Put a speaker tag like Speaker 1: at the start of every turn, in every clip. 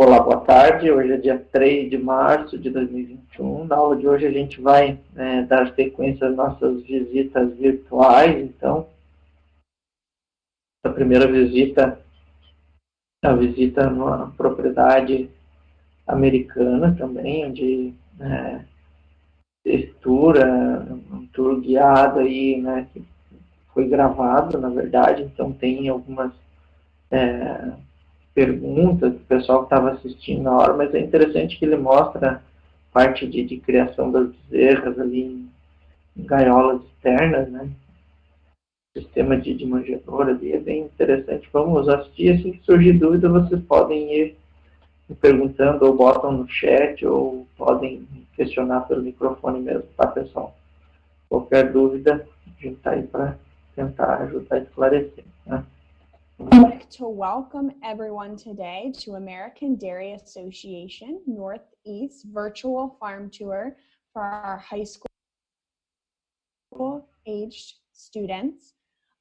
Speaker 1: Olá, boa tarde. Hoje é dia 3 de março de 2021. Na aula de hoje a gente vai dar sequência às nossas visitas virtuais. Então, a primeira visita é a visita numa propriedade americana também, onde um tour guiado aí, né, que foi gravado, na verdade. Então, tem algumas perguntas do pessoal que estava assistindo na hora, mas é interessante que ele mostra parte de criação das bezerras ali em gaiolas externas, né? Sistema de manjedoura ali é bem interessante. Vamos assistir. Assim que surgir dúvida, vocês podem ir me perguntando, ou botam no chat, ou podem questionar pelo microfone mesmo, tá, pessoal? Qualquer dúvida, a gente está aí para tentar ajudar a esclarecer, né?
Speaker 2: I'd like to welcome everyone today to American Dairy Association Northeast Virtual Farm Tour for our high school aged students.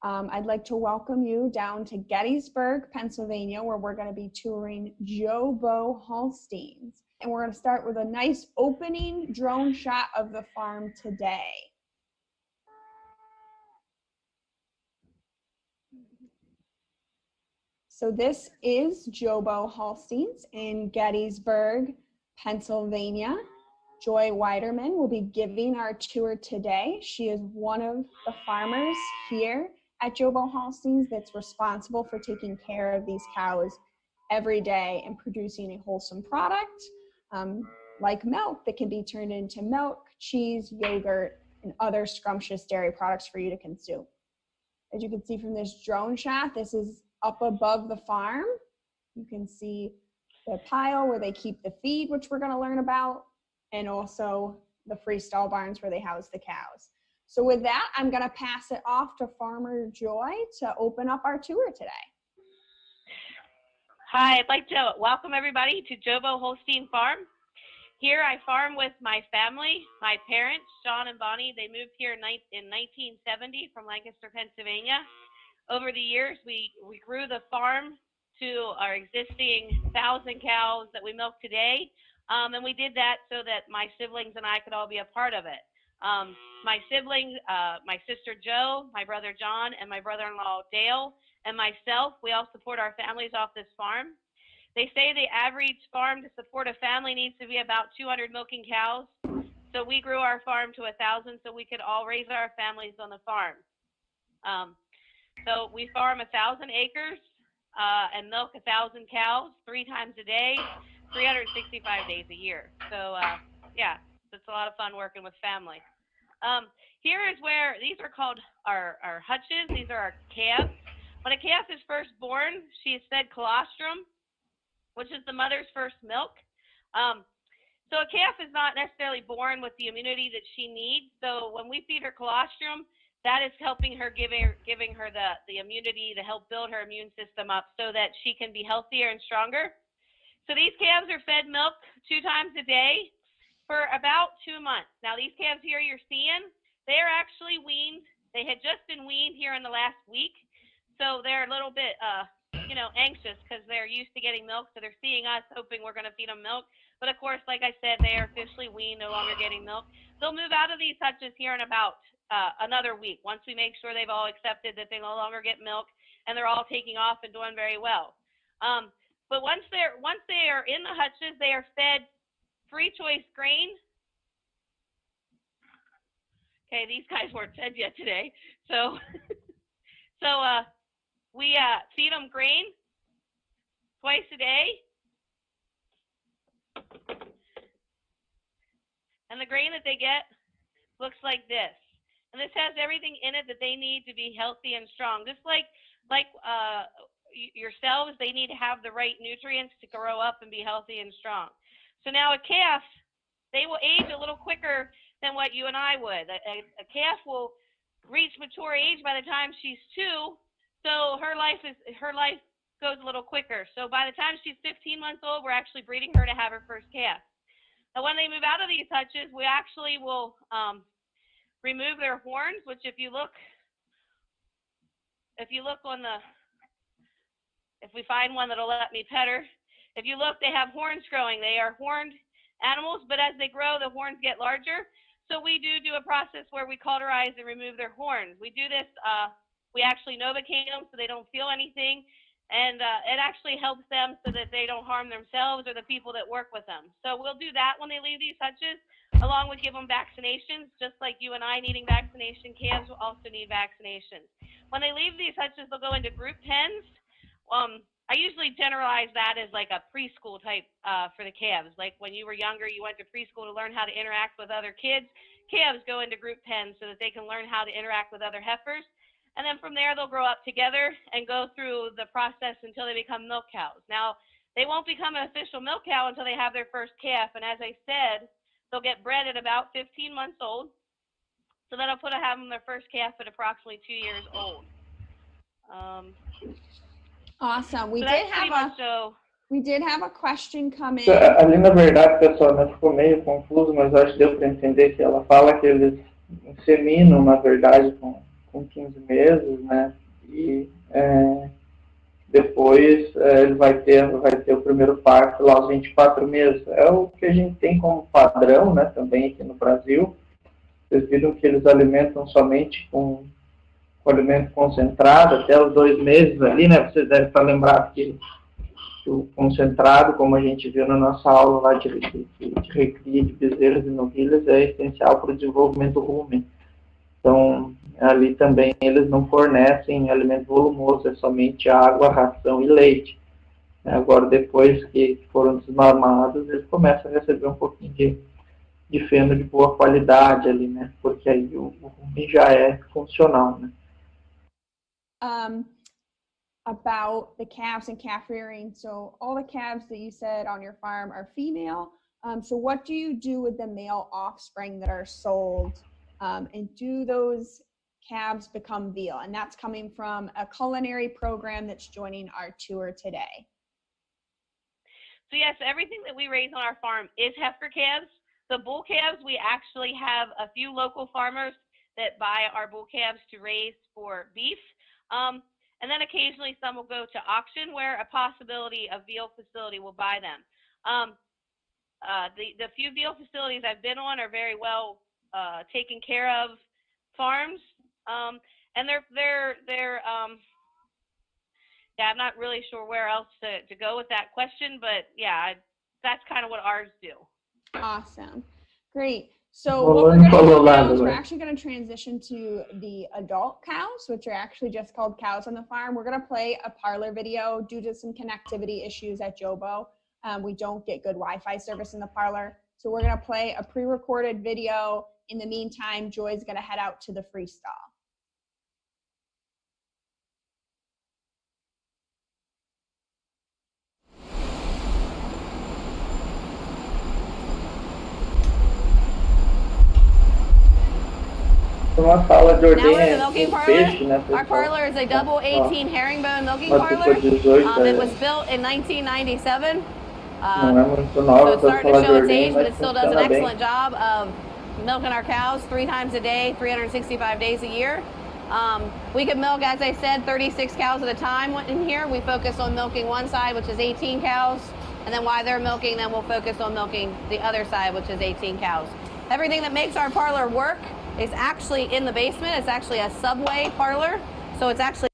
Speaker 2: I'd like to welcome you down to Gettysburg, Pennsylvania, where we're going to be touring Jobo Holsteins. And we're going to start with a nice opening drone shot of the farm today. So this is Jobo Holsteins in Gettysburg, Pennsylvania. Joy Weiderman will be giving our tour today. She is one of the farmers here at Jobo Holsteins that's responsible for taking care of these cows every day and producing a wholesome product like milk that can be turned into milk, cheese, yogurt, and other scrumptious dairy products for you to consume. As you can see from this drone shot, this is up above the farm. You can see the pile where they keep the feed, which we're going to learn about, and also the freestall barns where they house the cows. So with that, I'm going to pass it off to Farmer Joy to open up our tour today.
Speaker 3: Hi, I'd like to welcome everybody to Jobo Holstein Farm. Here I farm with my family, my parents, Sean and Bonnie. They moved here in 1970 from Lancaster, Pennsylvania. Over the years, we grew the farm to our existing 1,000 cows that we milk today. And we did that so that my siblings and I could all be a part of it. My siblings, my sister Jo, my brother John, and my brother-in-law Dale, and myself, we all support our families off this farm. They say the average farm to support a family needs to be about 200 milking cows. So we grew our farm to 1,000 so we could all raise our families on the farm. So we farm 1,000 acres and milk 1,000 cows 3 times a day, 365 days a year. So yeah, it's a lot of fun working with family. Here is where, these are called our hutches. These are our calves. When a calf is first born, she is fed colostrum, which is the mother's first milk. So a calf is not necessarily born with the immunity that she needs. So when we feed her colostrum, that is helping her, giving her the immunity to help build her immune system up so that she can be healthier and stronger. So these calves are fed milk 2 times a day for about 2 months. Now these calves here you're seeing, they are actually weaned. They had just been weaned here in the last week. So they're a little bit, anxious because they're used to getting milk. So they're seeing us hoping we're going to feed them milk. But of course, like I said, they are officially weaned, no longer getting milk. They'll move out of these hutches here in about another week, once we make sure they've all accepted that they no longer get milk and they're all taking off and doing very well. But once they are in the hutches, they are fed free choice grain. Okay, these guys weren't fed yet today, so we feed them grain twice a day. And the grain that they get looks like this. And this has everything in it that they need to be healthy and strong. Just like yourselves, they need to have the right nutrients to grow up and be healthy and strong. So now a calf, they will age a little quicker than what you and I would. A calf will reach mature age by the time she's 2, so her life goes a little quicker. So by the time she's 15 months old, we're actually breeding her to have her first calf. Now when they move out of these hutches, we actually will remove their horns, which if you look on if we find one that'll let me pet her, If you look, they have horns growing. They are horned animals, but as they grow, the horns get larger. So we do a process where we cauterize and remove their horns. We do this, we actually Novocaine them so they don't feel anything. And it actually helps them so that they don't harm themselves or the people that work with them. So we'll do that when they leave these hutches, along with give them vaccinations, just like you and I needing vaccination. Calves will also need vaccinations. When they leave these hutches, they'll go into group pens. I usually generalize that as like a preschool type for the calves. Like when you were younger, you went to preschool to learn how to interact with other kids. Calves go into group pens so that they can learn how to interact with other heifers. And then from there, they'll grow up together and go through the process until they become milk cows. Now, they won't become an official milk cow until they have their first calf. And as I said, they'll get bred at about 15 months old. So that'll have them their first calf at approximately 2 years old.
Speaker 2: Awesome. We
Speaker 3: so
Speaker 2: did have a question come in.
Speaker 1: Ali, na verdade, pessoal, né, ficou meio confuso, mas acho que deu para entender que ela fala que eles inseminam, na verdade, com 15 meses, né? E depois ele vai ter o primeiro parto lá aos 24 meses. É o que a gente tem como padrão, né? Também aqui no Brasil. Vocês viram que eles alimentam somente com alimento concentrado até os 2 meses ali, né? Vocês devem estar lembrados que o concentrado, como a gente viu na nossa aula lá de recria de bezerras e novilhas, é essencial para o desenvolvimento do rumen. Então, ali também eles não fornecem alimento volumoso, é somente água, ração e leite. Agora, depois que foram desmamados, eles começam a receber um pouquinho de feno de boa qualidade ali, né? Porque aí o rumen já é funcional, né?
Speaker 2: About the calves and calf rearing. So all the calves that you said on your farm are female. So what do you do with the male offspring that are sold? And do those calves become veal? And that's coming from a culinary program that's joining our tour today.
Speaker 3: So yes, everything that we raise on our farm is heifer calves. The bull calves, we actually have a few local farmers that buy our bull calves to raise for beef. And then occasionally some will go to auction where a possibility of veal facility will buy them. The few veal facilities I've been on are very well taken care of farms, and they're yeah, I'm not really sure where else to go with that question, but yeah, that's kind of what ours do.
Speaker 2: Awesome, great. So what we're going to do now is we're actually going to transition to the adult cows, which are actually just called cows on the farm. We're going to play a parlor video due to some connectivity issues at Jobo. We don't get good Wi-Fi service in the parlor. So we're going to play a pre-recorded video. In the meantime, Joy's going to head out to the freestall.
Speaker 1: Uma sala de ordenha
Speaker 3: com
Speaker 1: peixe, né?
Speaker 3: Our parlor is a double 18 herringbone milking parlor. It was built in 1997.
Speaker 1: Não é muito nova,
Speaker 3: so it's starting to show its age, but it still does an excellent job of milking our cows 3 times a day, 365 days a year. We can milk, as I said, 36 cows at a time in here. We focus on milking one side, which is 18 cows. And then while they're milking, then we'll focus on milking the other side, which is 18 cows. Everything that makes our parlor work is actually in the basement. It's actually a subway parlor. So it's actually...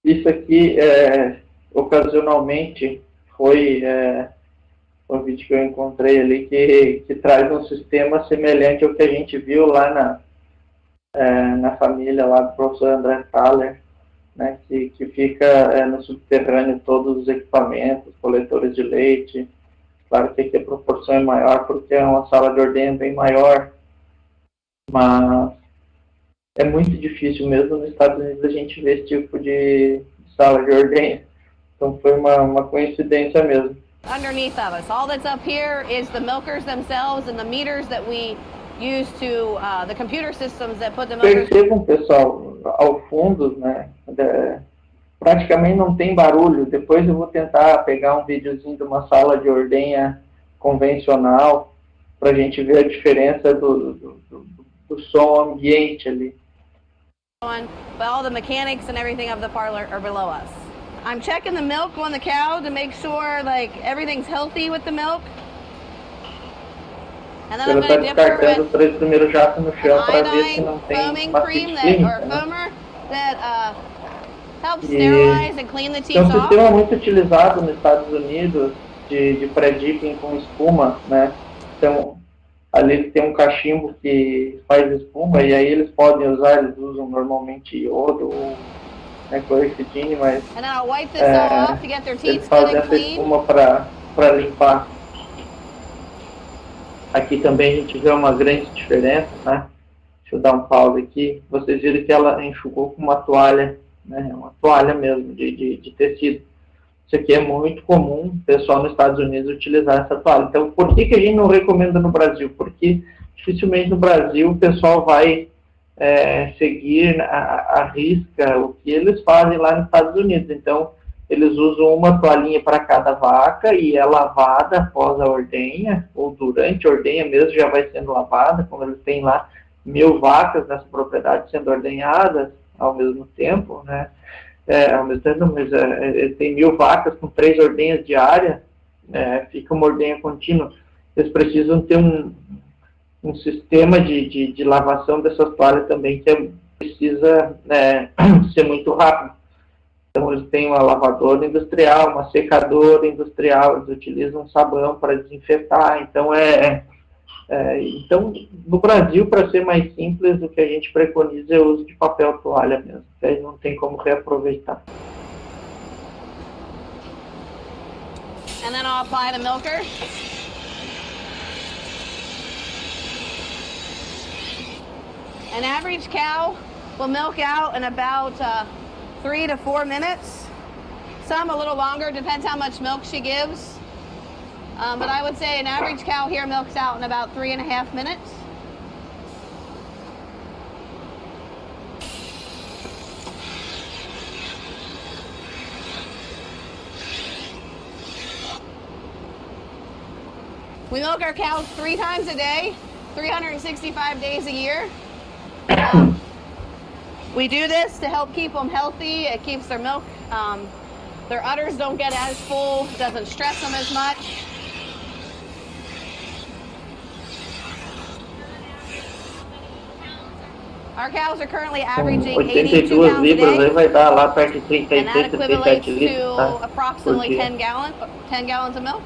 Speaker 1: Isso aqui, ocasionalmente, foi um vídeo que eu encontrei ali que traz um sistema semelhante ao que a gente viu lá na família lá do professor André Thaler, né, que fica no subterrâneo todos os equipamentos, coletores de leite. Claro que aqui a proporção é maior porque é uma sala de ordenha bem maior, mas é muito difícil mesmo nos Estados Unidos a gente ver esse tipo de sala de ordenha. Então foi uma coincidência mesmo.
Speaker 3: Underneath of us. All that's up here is the milkers themselves and the meters that we use to, the computer systems that put the milkers...
Speaker 1: Percebam, pessoal, ao fundo, né, praticamente não tem barulho. Depois eu vou tentar pegar um videozinho de uma sala de ordenha convencional para a gente ver a diferença do som ambiente ali.
Speaker 3: But all the mechanics and everything of the parlor are below us.
Speaker 4: I'm checking the milk on the cow to make sure like everything's healthy with the milk. And then I'm
Speaker 1: Ela está
Speaker 4: going to dip her
Speaker 1: descartando os
Speaker 4: with
Speaker 1: 3 primeiros jatos no chão para ver se
Speaker 4: iodine
Speaker 1: não tem
Speaker 4: foaming
Speaker 1: uma
Speaker 4: cream
Speaker 1: ficha
Speaker 4: that, or
Speaker 1: clínica, né?
Speaker 4: foamer that helps
Speaker 1: E
Speaker 4: sterilize and clean the
Speaker 1: é
Speaker 4: teats
Speaker 1: um
Speaker 4: off.
Speaker 1: sistema muito utilizado nos Estados Unidos de pré-dipping com espuma, né? Então, ali tem um cachimbo que faz espuma e aí eles podem usar, eles usam normalmente iodo ou quercetina, mas
Speaker 4: And then I'll wipe this all off to get their
Speaker 1: eles
Speaker 4: teats good
Speaker 1: fazem
Speaker 4: and
Speaker 1: essa
Speaker 4: clean.
Speaker 1: espuma para limpar. Aqui também a gente vê uma grande diferença, né? Deixa eu dar um pause aqui. Vocês viram que ela enxugou com uma toalha, né? Uma toalha mesmo de tecido. Isso aqui é muito comum, o pessoal nos Estados Unidos utilizar essa toalha. Então, por que a gente não recomenda no Brasil? Porque dificilmente no Brasil o pessoal vai seguir a risca o que eles fazem lá nos Estados Unidos. Então, eles usam uma toalhinha para cada vaca e é lavada após a ordenha, ou durante a ordenha mesmo já vai sendo lavada, como eles têm lá 1000 vacas nessa propriedade sendo ordenhadas ao mesmo tempo, né? Ao mesmo tempo, mas tem 1000 vacas com 3 ordenhas diárias, fica uma ordenha contínua. Eles precisam ter um sistema de lavação dessas toalhas também que precisa ser muito rápido. Então, eles têm uma lavadora industrial, uma secadora industrial, eles utilizam sabão para desinfetar. Então, então, no Brasil, para ser mais simples, o que a gente preconiza é o uso de papel toalha mesmo, que aí não tem como reaproveitar.
Speaker 4: And then I'll apply the milker. An average cow will milk out in about 3 to 4 minutes. Some a little longer, depends how much milk she gives. But I would say an average cow here milks out in about 3.5 minutes. We milk our cows 3 times a day, 365 days a year. We do this to help keep them healthy. It keeps their milk, their udders don't get as full, doesn't stress them as much. Our cows are currently averaging 82
Speaker 1: 82
Speaker 4: pounds a
Speaker 1: libras, aí
Speaker 4: day,
Speaker 1: vai dar lá perto de
Speaker 4: and
Speaker 1: 36,
Speaker 4: that equivalates
Speaker 1: 37 litros,
Speaker 4: to
Speaker 1: tá?
Speaker 4: approximately
Speaker 1: Por dia.
Speaker 4: 10 gallons of milk.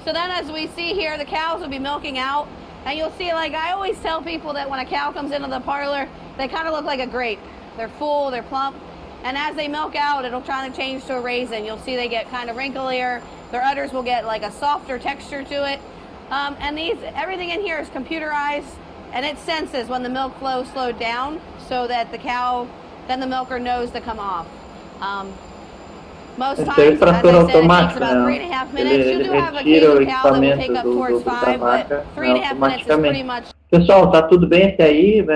Speaker 4: So then as we see here, the cows will be milking out, and you'll see, like I always tell people that when a cow comes into the parlor, they kind of look like a grape. They're full, they're plump, and as they milk out, it'll try to change to a raisin. You'll see they get kind of wrinklier, their udders will get like a softer texture to it. And everything in here is computerized, and it senses when the milk flow slowed down so that then the milker knows to come off. Most
Speaker 1: Esse é o
Speaker 4: times, as I
Speaker 1: extrator
Speaker 4: said, it takes
Speaker 1: automático,
Speaker 4: about
Speaker 1: né?
Speaker 4: 3.5 minutes. You
Speaker 1: Ele
Speaker 4: do have a
Speaker 1: retira o
Speaker 4: case cow that will take
Speaker 1: equipamento
Speaker 4: up towards
Speaker 1: da
Speaker 4: 5, but
Speaker 1: vaca
Speaker 4: 3.5 minutes is pretty
Speaker 1: automaticamente.
Speaker 4: much.
Speaker 1: Pessoal, tá tudo bem até aí?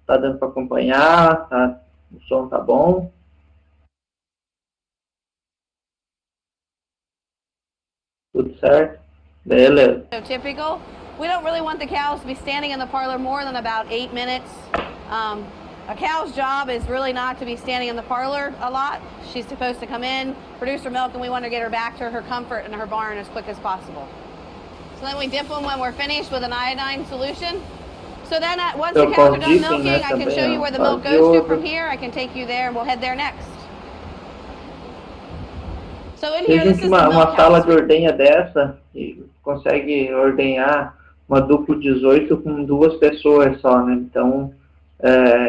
Speaker 1: Tá dando para acompanhar? O som tá bom? Tudo certo? Beleza.
Speaker 4: So typical. We don't really want the cows to be standing in the parlor more than about 8 minutes. A cow's job is really not to be standing in the parlor a lot. She's supposed to come in, produce her milk, and we want to get her back to her comfort in her barn as quick as possible. So then we dip them when we're finished with an iodine solution. So then once the cows are done milking, I can show you where the milk goes to from here. I can take you there and we'll head there next. So in here, this is the
Speaker 1: uma
Speaker 4: milk
Speaker 1: sala
Speaker 4: house.
Speaker 1: de ordenha dessa e consegue ordenhar uma duplo 18 com 2 pessoas só, né? Então,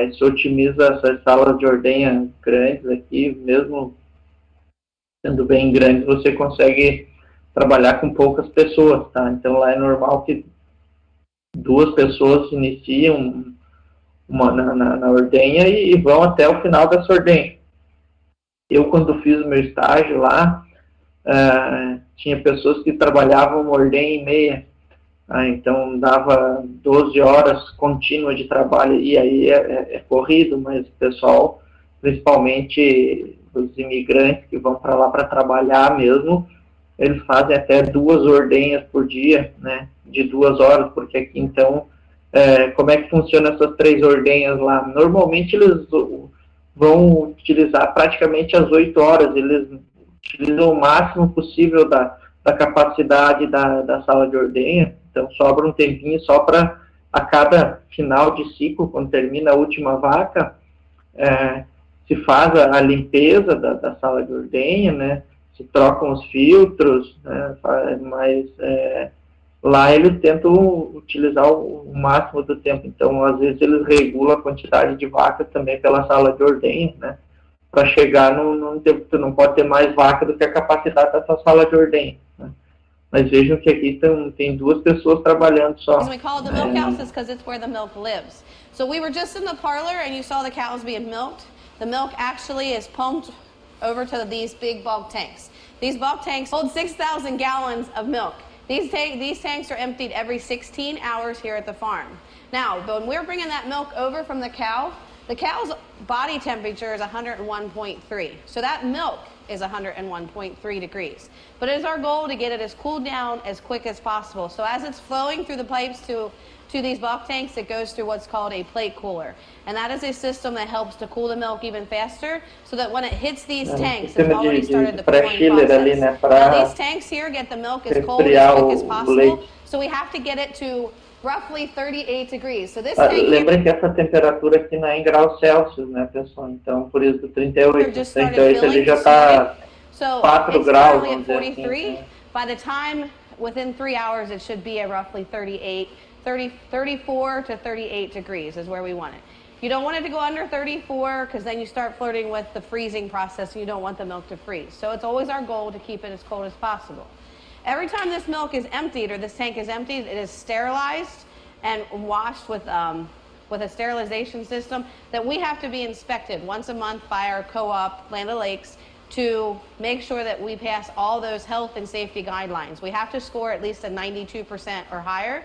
Speaker 1: isso otimiza essas salas de ordenha grandes aqui, mesmo sendo bem grandes, você consegue trabalhar com poucas pessoas, tá? Então, lá é normal que 2 pessoas iniciam na ordenha e vão até o final dessa ordenha. Eu, quando fiz o meu estágio lá, tinha pessoas que trabalhavam uma ordenha e meia. Então, dava 12 horas contínuas de trabalho. E aí é corrido, mas o pessoal, principalmente os imigrantes que vão para lá para trabalhar mesmo, eles fazem até 2 ordenhas por dia, né? De 2 horas, porque aqui, então, como é que funciona essas 3 ordenhas lá? Normalmente, eles vão utilizar praticamente as 8 horas, eles utiliza o máximo possível da capacidade da sala de ordenha, então sobra um tempinho só para a cada final de ciclo, quando termina a última vaca, se faz a limpeza da sala de ordenha, né? Se trocam os filtros, né? Mas lá eles tentam utilizar o máximo do tempo, então às vezes eles regulam a quantidade de vacas também pela sala de ordenha, né? Para chegar num tempo que tu não pode ter mais vaca do que a capacidade da tua sala de ordenha, né? Mas vejam que aqui tem 2 pessoas trabalhando só.
Speaker 4: We call it the milk houses because it's where the milk lives. So we were just in the parlor and you saw the cows being milked. The milk actually is pumped over to these big bulk tanks. These bulk tanks hold 6,000 gallons of milk. These tanks are emptied every 16 hours here at the farm. Now, when we're bringing that milk over from the cow's body temperature is 101.3. So that milk is 101.3 degrees. But it is our goal to get it as cooled down as quick as possible. So as it's flowing through the pipes to these bulk tanks, it goes through what's called a plate cooler. And that is a system that helps to cool the milk even faster so that when it hits these tanks, it's already started the cooling process. Now these tanks here get the milk as cold as quick as possible. So we have to get it to roughly 38 degrees. So this tank
Speaker 1: Lembra que essa temperatura aqui não é em graus Celsius, né, pessoal? Então, por isso, 38 ele já está 4 graus, vamos dizer assim.
Speaker 4: By the time, within 3 hours, it should be at roughly 34 to 38 degrees is where we want it. You don't want it to go under 34 because then you start flirting with the freezing process and you don't want the milk to freeze. So it's always our goal to keep it as cold as possible. Every time this milk is emptied or this tank is emptied, it is sterilized and washed with a sterilization system that we have to be inspected once a month by our co-op, Land O'Lakes, to make sure that we pass all those health and safety guidelines. We have to score at least a 92% or higher.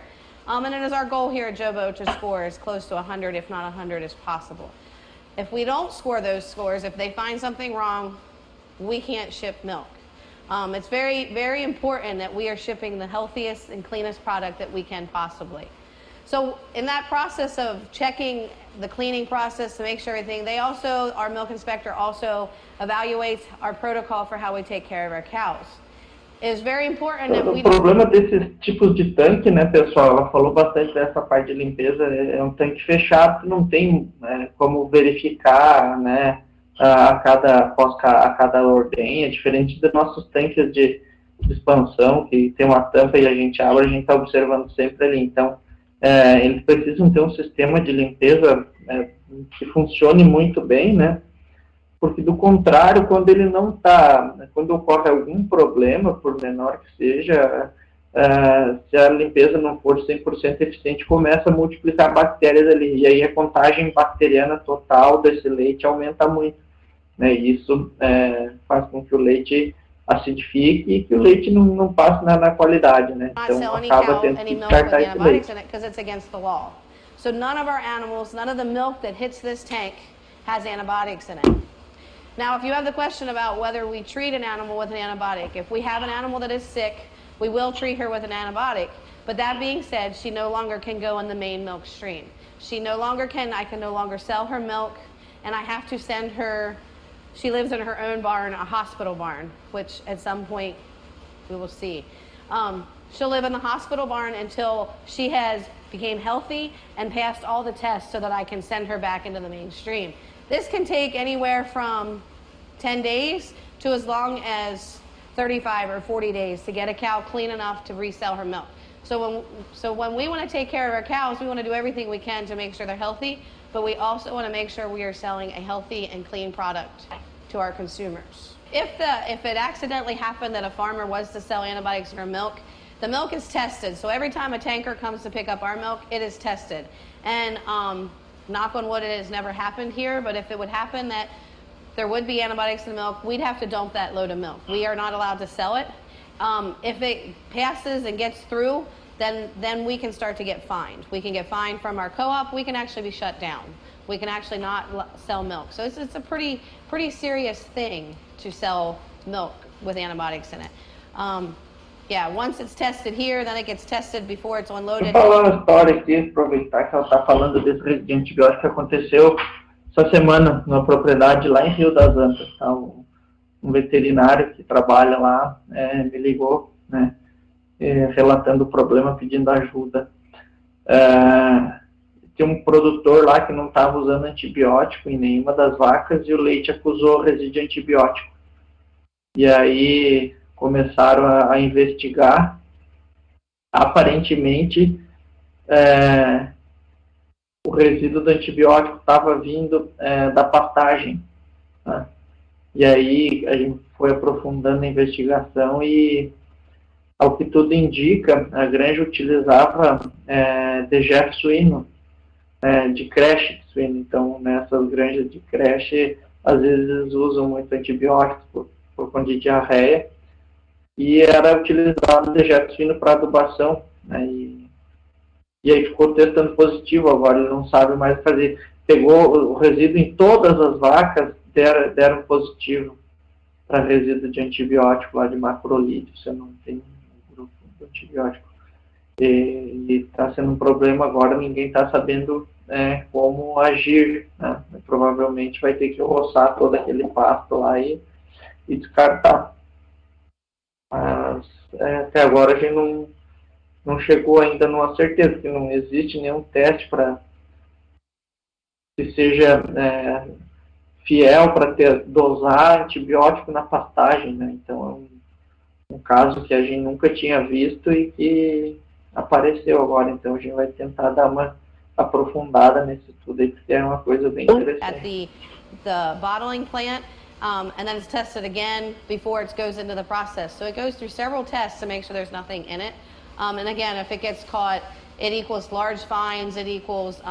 Speaker 4: And it is our goal here at Jobo to score as close to 100, if not 100, as possible. If we don't score those scores, if they find something wrong, we can't ship milk. It's very, very important that we are shipping the healthiest and cleanest product that we can possibly. So in that process of checking the cleaning process to make sure everything, our milk inspector also evaluates our protocol for how we take care of our cows. It's very important that we...
Speaker 1: O problema desses tipos de tanque, né, pessoal, ela falou bastante dessa parte de limpeza, é um tanque fechado que não tem como verificar, né, a cada ordenha, diferente dos nossos tanques de expansão, que tem uma tampa e a gente abre, a gente está observando sempre ali. Então, eles precisam ter um sistema de limpeza que funcione muito bem, né? Porque, do contrário, quando ele não está, quando ocorre algum problema, por menor que seja, se a limpeza não for 100% eficiente, começa a multiplicar bactérias ali, e aí a contagem bacteriana total desse leite aumenta muito, né? E isso faz com que o leite acidifique e que o leite não passe na qualidade, né? Então, acaba tendo que descartar esse leite.
Speaker 4: So none of our animals, none of the milk that hits this tank has antibiotics in it. Now, if you have the question about whether we treat an animal with an antibiotic, if we have an animal that is sick, we will treat her with an antibiotic. But that being said, she no longer can go in the main milk stream. I can no longer sell her milk, and I have to send her, she lives in her own barn, a hospital barn, which at some point we will see. She'll live in the hospital barn until she has became healthy and passed all the tests so that I can send her back into the mainstream. This can take anywhere from 10 days to as long as 35 or 40 days to get a cow clean enough to resell her milk. So when we want to take care of our cows, we want to do everything we can to make sure they're healthy, but we also want to make sure we are selling a healthy and clean product to our consumers. If it accidentally happened that a farmer was to sell antibiotics in her milk, the milk is tested. So every time a tanker comes to pick up our milk, it is tested. And knock on wood, it has never happened here, but if it would happen that there would be antibiotics in the milk, we'd have to dump that load of milk. We are not allowed to sell it. If it passes and gets through, then we can start to get fined. We can get fined from our co-op. We can actually be shut down. We can actually not sell milk. So it's a pretty serious thing to sell milk with antibiotics in it. Yeah, once it's tested here, then it gets tested before it's unloaded.
Speaker 1: Vou falar uma história aqui, aproveitar que ela está falando desse resíduo de antibiótico que aconteceu essa semana numa propriedade lá em Rio das Antas. Tá? um veterinário que trabalha lá me ligou, né, relatando o problema, pedindo ajuda. Tem um produtor lá que não estava usando antibiótico em nenhuma das vacas e o leite acusou resíduo de antibiótico. E aí começaram a investigar. Aparentemente, o resíduo do antibiótico estava vindo da pastagem. Né? E aí a gente foi aprofundando a investigação e, ao que tudo indica, a granja utilizava dejeto suíno, de creche suíno. Então, nessas granjas de creche, às vezes usam muito antibiótico por conta de diarreia, e era utilizado dejeto suíno para adubação, né? E aí ficou testando positivo, agora ele não sabe mais fazer. Pegou o resíduo em todas as vacas, deram positivo para resíduo de antibiótico lá de macrolide, você não tem um grupo de antibiótico. E está sendo um problema agora, ninguém está sabendo como agir, né? Provavelmente vai ter que roçar todo aquele pasto lá e descartar. Mas até agora a gente não chegou ainda numa certeza, porque não existe nenhum teste para que seja fiel para dosar antibiótico na pastagem, né? Então é um caso que a gente nunca tinha visto e que apareceu agora. Então a gente vai tentar dar uma aprofundada nesse estudo aí, porque é uma coisa bem interessante.
Speaker 4: At the bottling plant, and then it's tested again before it goes into the process. So it goes through several tests to make sure there's nothing in it. And again, if it gets caught, it equals large fines, it equals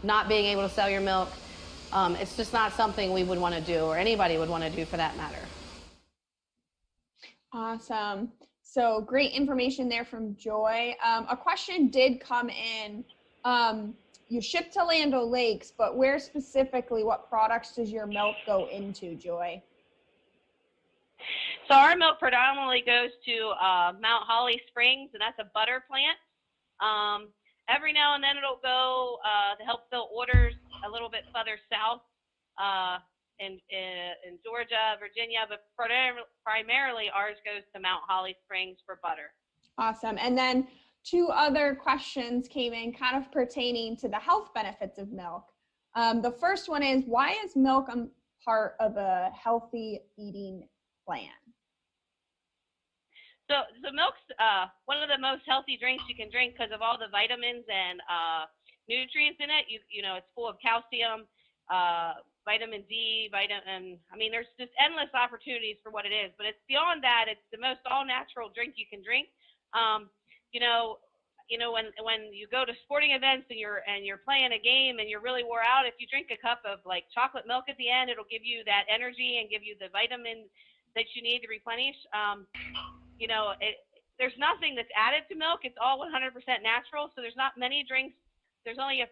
Speaker 4: not being able to sell your milk. It's just not something we would want to do, or anybody would want to do for that matter.
Speaker 2: Awesome. So great information there from Joy. A question did come in. You ship to Land O'Lakes, but where specifically, what products does your milk go into, Joy?
Speaker 3: So our milk predominantly goes to Mount Holly Springs, and that's a butter plant. Every now and then it'll go to help fill orders a little bit further south in Georgia, Virginia, but primarily ours goes to Mount Holly Springs for butter.
Speaker 2: Awesome. And then 2 other questions came in kind of pertaining to the health benefits of milk. The first one is, why is milk a part of a healthy eating plan?
Speaker 3: So milk's one of the most healthy drinks you can drink because of all the vitamins and nutrients in it. You know, it's full of calcium, vitamin D, there's just endless opportunities for what it is. But it's beyond that. It's the most all-natural drink you can drink. When you go to sporting events and you're playing a game and you're really wore out, if you drink a cup of like chocolate milk at the end, it'll give you that energy and give you the vitamins that you need to replenish. There's nothing that's added to milk. It's all 100% natural. So there's not many drinks. There's only a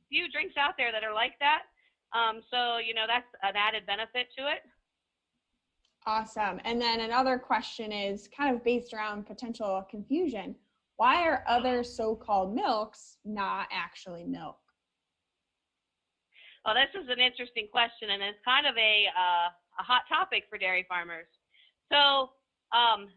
Speaker 3: few drinks out there that are like that. That's an added benefit to it.
Speaker 2: Awesome. And then another question is kind of based around potential confusion. Why are other so-called milks not actually milk?
Speaker 3: Well, this is an interesting question, and it's kind of a hot topic for dairy farmers. So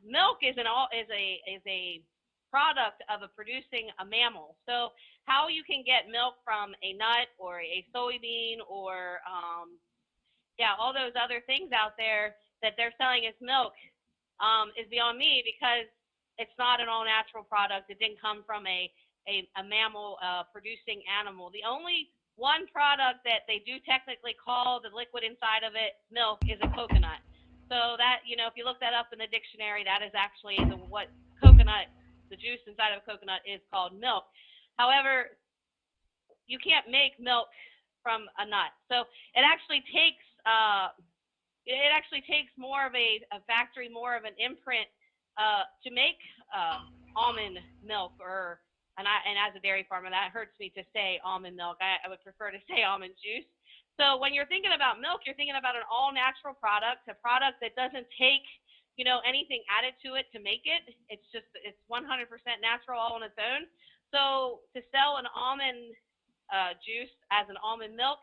Speaker 3: milk is a product of producing a mammal. So how you can get milk from a nut or a soybean or all those other things out there that they're selling as milk is beyond me, because it's not an all-natural product. It didn't come from a mammal producing animal. The only one product that they do technically call the liquid inside of it milk is a coconut. So that, if you look that up in the dictionary, that is actually what coconut, the juice inside of a coconut, is called milk. However, you can't make milk from a nut. So it actually takes more of a factory, more of an imprint to make almond milk, and as a dairy farmer, that hurts me to say almond milk. I would prefer to say almond juice. So when you're thinking about milk, you're thinking about an all-natural product, a product that doesn't take, anything added to it to make it. It's 100% natural all on its own. So to sell an almond juice as an almond milk,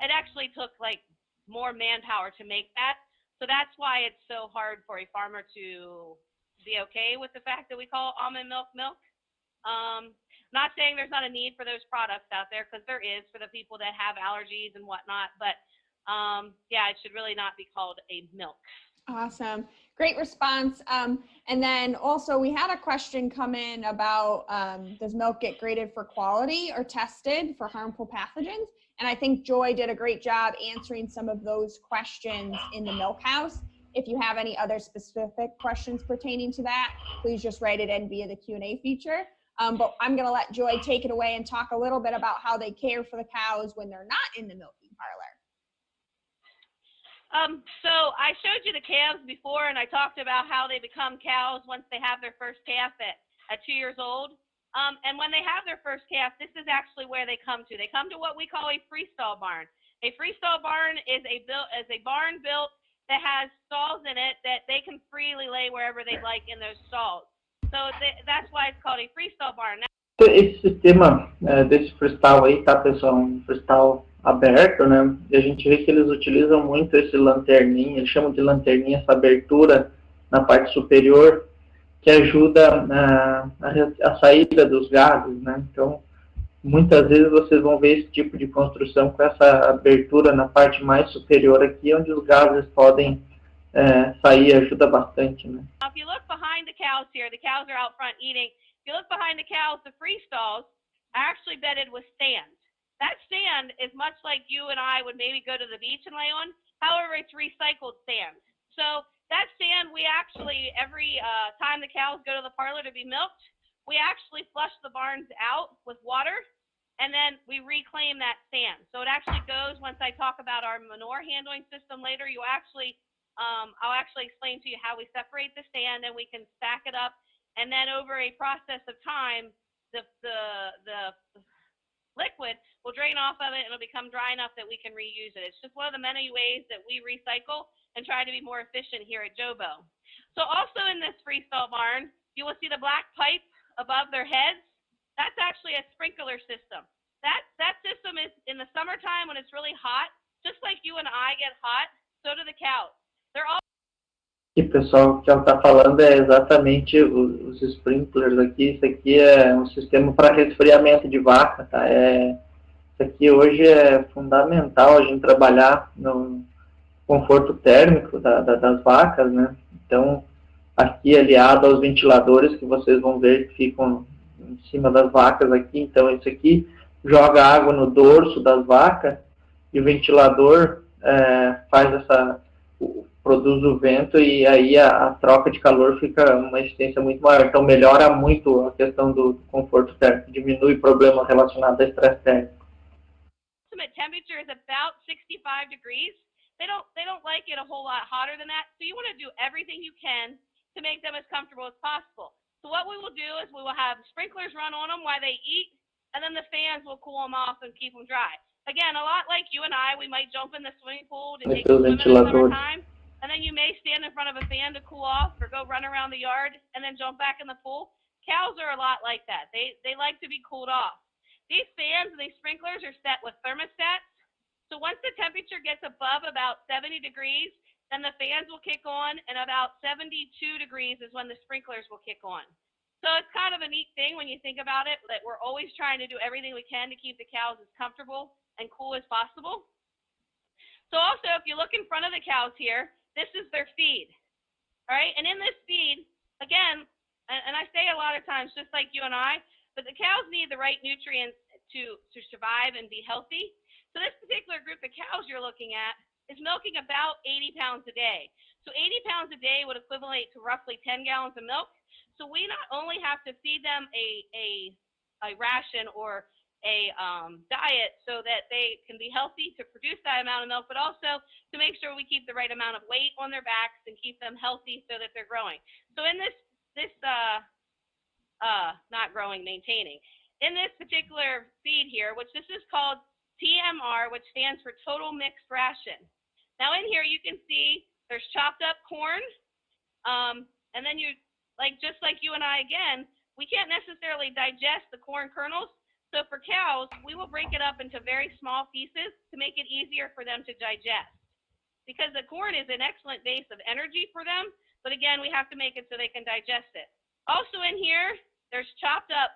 Speaker 3: it actually took like more manpower to make that. So that's why it's so hard for a farmer to be okay with the fact that we call almond milk milk. Not saying there's not a need for those products out there, because there is for the people that have allergies and whatnot, but yeah, it should really not be called a milk.
Speaker 2: Awesome. Great response. And then also we had a question come in about does milk get graded for quality or tested for harmful pathogens? And I think Joy did a great job answering some of those questions in the Milk House. If you have any other specific questions pertaining to that, please just write it in via the Q&A feature. But I'm going to let Joy take it away and talk a little bit about how they care for the cows when they're not in the milking parlor.
Speaker 3: So I showed you the calves before, and I talked about how they become cows once they have their first calf at 2 years old. And when they have their first calf, this is actually where they come to. They come to what we call a freestall barn. A freestall barn is a barn built that has stalls in it that they can freely lay wherever they'd like in those stalls. So that's why it's called a freestall barn. Now,
Speaker 1: esse sistema desse freestyle aí, tá, pessoal? Um freestyle aberto, né? E a gente vê que eles utilizam muito esse lanterninha, eles chamam de lanterninha essa abertura na parte superior, que ajuda a saída dos gases, né? Então, muitas vezes vocês vão ver esse tipo de construção com essa abertura na parte mais superior aqui, onde os gases podem sair, ajuda bastante, né?
Speaker 3: Now, if you look behind the cows here, the cows are out front eating. If you look behind the cows, the free stalls are actually bedded with sand. That sand is much like you and I would maybe go to the beach and lay on. However, it's recycled sand. So that sand, we actually, every time the cows go to the parlor to be milked, we actually flush the barns out with water, and then we reclaim that sand. So it actually goes, once I talk about our manure handling system later, you actually, I'll actually explain to you how we separate the sand and we can stack it up. And then over a process of time, the liquid will drain off of it and it'll become dry enough that we can reuse it. It's just one of the many ways that we recycle and try to be more efficient here at Jobo. So also in this freestall barn, you will see the black pipe above their heads. That's actually a sprinkler system. That system is in the summertime when it's really hot, just like you and I get hot, so do the cows. They're all.
Speaker 1: E pessoal, o que ela está falando é exatamente os sprinklers aqui. Isso aqui é um sistema para resfriamento de vaca, tá? Isso aqui hoje é fundamental a gente trabalhar no conforto térmico das vacas, né? Então, aqui aliado aos ventiladores que vocês vão ver que ficam em cima das vacas aqui. Então, isso aqui joga água no dorso das vacas e o ventilador produz o vento e aí a troca de calor fica uma eficiência muito maior. Então, melhora muito a questão do conforto térmico, diminui problemas relacionados a estresse térmico.
Speaker 3: Ultimate temperature is about 65 degrees. They don't like it a whole lot hotter than that. So you want to do everything you can to make them as comfortable as possible. So what we will do is we will have sprinklers run on them while they eat, and then the fans will cool them off and keep them dry. Again, a lot like you and I, we might jump in the swimming pool to take a swim in the summertime, and then you may stand in front of a fan to cool off or go run around the yard and then jump back in the pool. Cows are a lot like that. They like to be cooled off. These fans and these sprinklers are set with thermostats. So once the temperature gets above about 70 degrees, then the fans will kick on, and about 72 degrees is when the sprinklers will kick on. So it's kind of a neat thing when you think about it, that we're always trying to do everything we can to keep the cows as comfortable and cool as possible. So also, if you look in front of the cows here, this is their feed, all right? And in this feed, again, and I say a lot of times, just like you and I, but the cows need the right nutrients to survive and be healthy. So this particular group of cows you're looking at is milking about 80 pounds a day. So 80 pounds a day would equivalent to roughly 10 gallons of milk. So we not only have to feed them a ration or a diet so that they can be healthy to produce that amount of milk, but also to make sure we keep the right amount of weight on their backs and keep them healthy so that they're growing. So in maintaining. In this particular feed here, which this is called TMR, which stands for Total Mixed Ration. Now in here you can see there's chopped up corn, and then just like you and I again, we can't necessarily digest the corn kernels. So for cows, we will break it up into very small pieces to make it easier for them to digest. because the corn is an excellent base of energy for them. But again, we have to make it so they can digest it. Also in here, there's chopped up